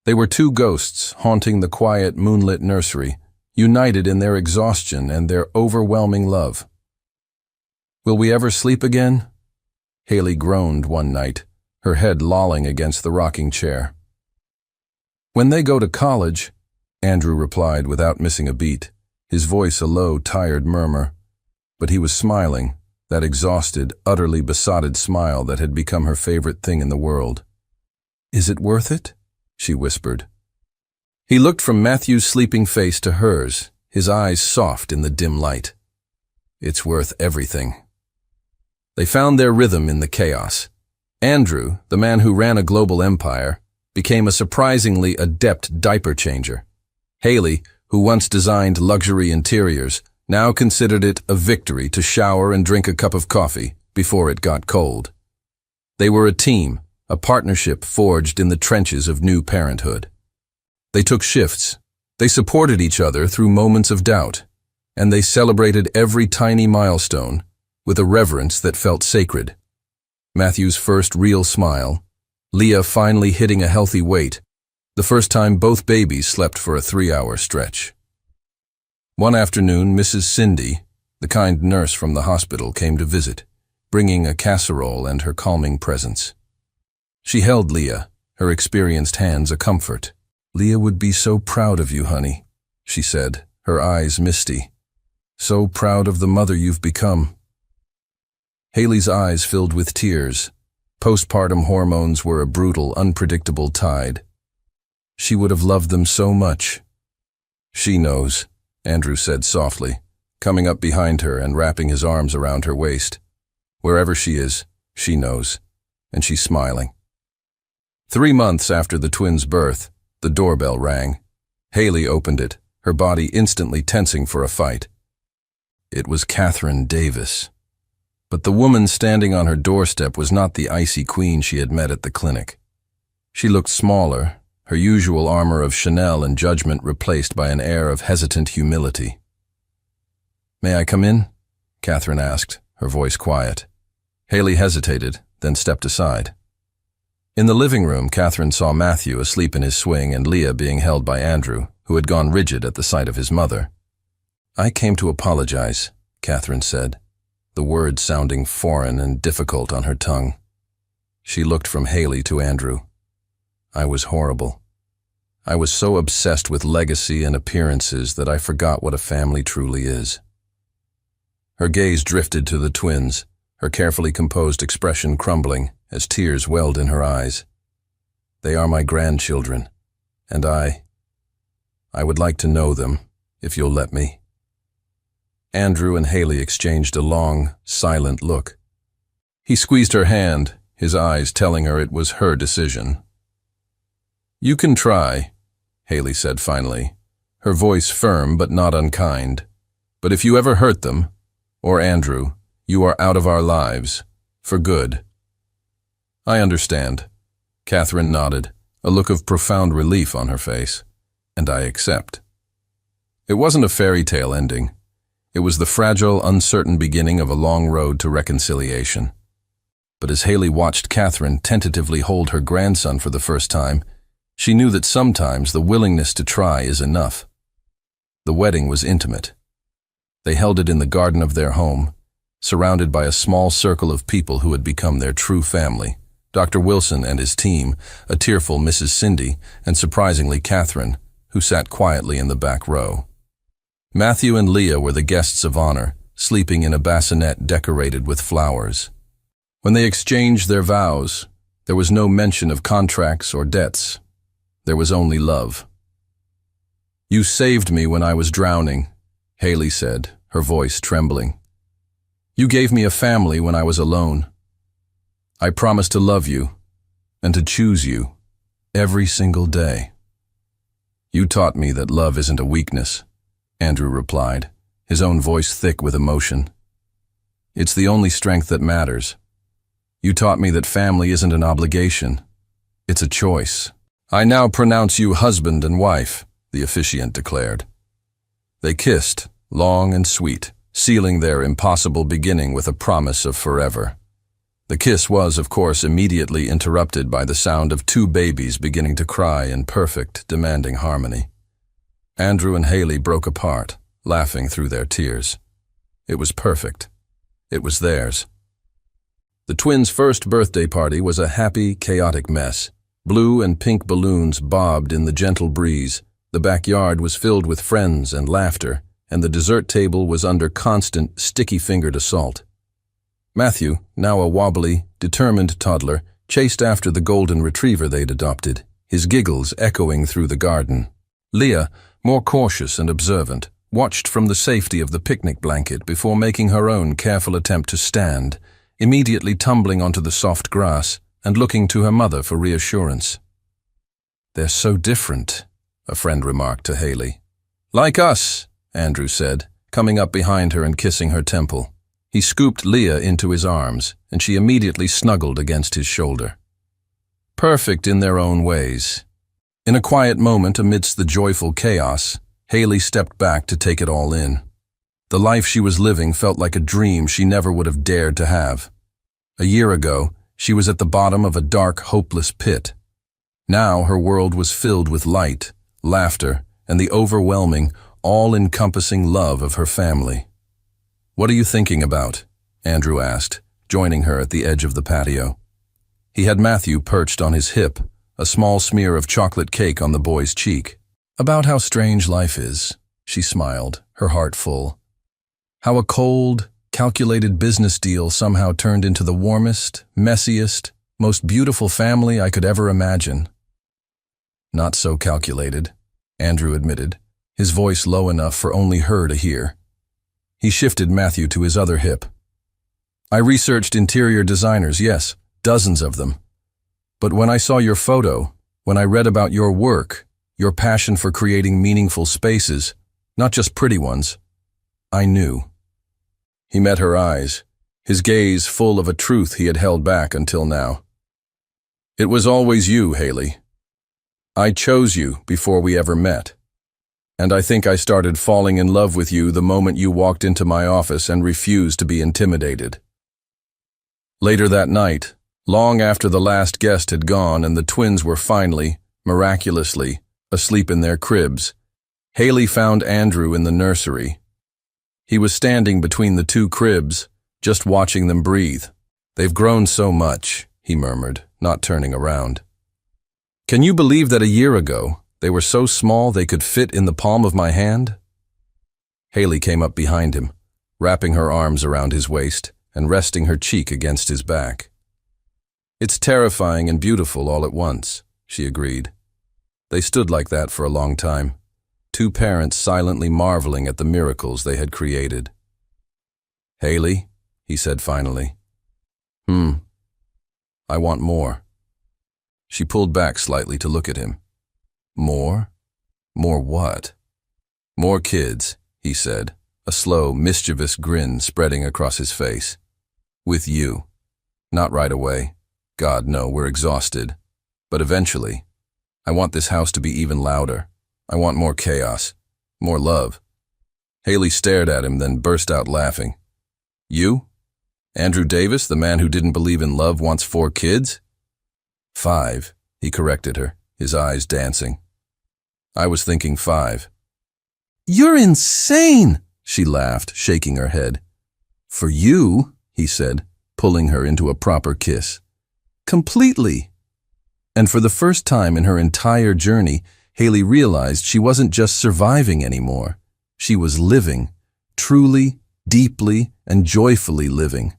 They were 2 ghosts haunting the quiet, moonlit nursery, united in their exhaustion and their overwhelming love. "Will we ever sleep again?" Haley groaned one night, her head lolling against the rocking chair. "When they go to college," Andrew replied without missing a beat, his voice a low, tired murmur. But he was smiling, that exhausted, utterly besotted smile that had become her favorite thing in the world. "Is it worth it?" she whispered. He looked from Matthew's sleeping face to hers, his eyes soft in the dim light. "It's worth everything." They found their rhythm in the chaos. Andrew, the man who ran a global empire, became a surprisingly adept diaper changer. Haley, who once designed luxury interiors, now considered it a victory to shower and drink a cup of coffee before it got cold. They were a team, a partnership forged in the trenches of new parenthood. They took shifts, they supported each other through moments of doubt, and they celebrated every tiny milestone with a reverence that felt sacred. Matthew's first real smile, Leah finally hitting a healthy weight, the first time both babies slept for a 3-hour stretch. One afternoon, Mrs. Cindy, the kind nurse from the hospital, came to visit, bringing a casserole and her calming presence. She held Leah, her experienced hands a comfort. "Leah would be so proud of you, honey," she said, her eyes misty. "So proud of the mother you've become." Haley's eyes filled with tears. Postpartum hormones were a brutal, unpredictable tide. She would have loved them so much. "She knows," Andrew said softly, coming up behind her and wrapping his arms around her waist. "Wherever she is, she knows, and she's smiling." 3 months after the twins' birth, the doorbell rang. Haley opened it, her body instantly tensing for a fight. It was Catherine Davis. But the woman standing on her doorstep was not the icy queen she had met at the clinic. She looked smaller, her usual armor of Chanel and judgment replaced by an air of hesitant humility. "May I come in?" Catherine asked, her voice quiet. Haley hesitated, then stepped aside. In the living room, Catherine saw Matthew asleep in his swing and Leah being held by Andrew, who had gone rigid at the sight of his mother. "I came to apologize," Catherine said, the words sounding foreign and difficult on her tongue. She looked from Haley to Andrew. "I was horrible. I was so obsessed with legacy and appearances that I forgot what a family truly is." Her gaze drifted to the twins, her carefully composed expression crumbling as tears welled in her eyes. "They are my grandchildren, and I would like to know them, if you'll let me." Andrew and Haley exchanged a long, silent look. He squeezed her hand, his eyes telling her it was her decision. "You can try," Haley said finally, her voice firm but not unkind. "But if you ever hurt them, or Andrew, you are out of our lives, for good." "I understand," Catherine nodded, a look of profound relief on her face. "And I accept." It wasn't a fairy tale ending. It was the fragile, uncertain beginning of a long road to reconciliation. But as Haley watched Catherine tentatively hold her grandson for the first time, she knew that sometimes the willingness to try is enough. The wedding was intimate. They held it in the garden of their home, surrounded by a small circle of people who had become their true family. Dr. Wilson and his team, a tearful Mrs. Cindy, and surprisingly Catherine, who sat quietly in the back row. Matthew and Leah were the guests of honor, sleeping in a bassinet decorated with flowers. When they exchanged their vows, there was no mention of contracts or debts. There was only love. "You saved me when I was drowning," Haley said, her voice trembling. "You gave me a family when I was alone. I promise to love you and to choose you every single day." "You taught me that love isn't a weakness," Andrew replied, his own voice thick with emotion. "It's the only strength that matters. You taught me that family isn't an obligation. It's a choice." "I now pronounce you husband and wife," the officiant declared. They kissed, long and sweet, sealing their impossible beginning with a promise of forever. The kiss was, of course, immediately interrupted by the sound of 2 babies beginning to cry in perfect, demanding harmony. Andrew and Haley broke apart, laughing through their tears. It was perfect. It was theirs. The twins' first birthday party was a happy, chaotic mess. Blue and pink balloons bobbed in the gentle breeze. The backyard was filled with friends and laughter, and the dessert table was under constant, sticky-fingered assault. Matthew, now a wobbly, determined toddler, chased after the golden retriever they'd adopted, his giggles echoing through the garden. Leah, more cautious and observant, watched from the safety of the picnic blanket before making her own careful attempt to stand, immediately tumbling onto the soft grass, and looking to her mother for reassurance. "They're so different," a friend remarked to Haley. "Like us," Andrew said, coming up behind her and kissing her temple. He scooped Leah into his arms, and she immediately snuggled against his shoulder. Perfect in their own ways. In a quiet moment amidst the joyful chaos, Haley stepped back to take it all in. The life she was living felt like a dream she never would have dared to have. A year ago, she was at the bottom of a dark, hopeless pit. Now her world was filled with light, laughter, and the overwhelming, all-encompassing love of her family. "What are you thinking about?" Andrew asked, joining her at the edge of the patio. He had Matthew perched on his hip, a small smear of chocolate cake on the boy's cheek. "About how strange life is," she smiled, her heart full. "How a cold, calculated business deal somehow turned into the warmest, messiest, most beautiful family I could ever imagine." "Not so calculated," Andrew admitted, his voice low enough for only her to hear. He shifted Matthew to his other hip. "I researched interior designers, yes, dozens of them. But when I saw your photo, when I read about your work, your passion for creating meaningful spaces, not just pretty ones, I knew." He met her eyes, his gaze full of a truth he had held back until now. "It was always you, Haley. I chose you before we ever met. And I think I started falling in love with you the moment you walked into my office and refused to be intimidated." Later that night, long after the last guest had gone and the twins were finally, miraculously, asleep in their cribs, Haley found Andrew in the nursery. He was standing between the two cribs, just watching them breathe. "They've grown so much," he murmured, not turning around. "Can you believe that a year ago, they were so small they could fit in the palm of my hand?" Haley came up behind him, wrapping her arms around his waist and resting her cheek against his back. "It's terrifying and beautiful all at once," she agreed. They stood like that for a long time, two parents silently marveling at the miracles they had created. "Haley," he said finally. I want more." She pulled back slightly to look at him. "More? More what?" "More kids," he said, a slow, mischievous grin spreading across his face. "With you. Not right away. God, no, we're exhausted. But eventually. I want this house to be even louder. I want more chaos. More love." Haley stared at him, then burst out laughing. "You? Andrew Davis, the man who didn't believe in love, wants 4 kids? 5, he corrected her, his eyes dancing. "I was thinking 5. "You're insane," she laughed, shaking her head. "For you," he said, pulling her into a proper kiss. "Completely." And for the first time in her entire journey, Haley realized she wasn't just surviving anymore. She was living, truly, deeply, and joyfully living.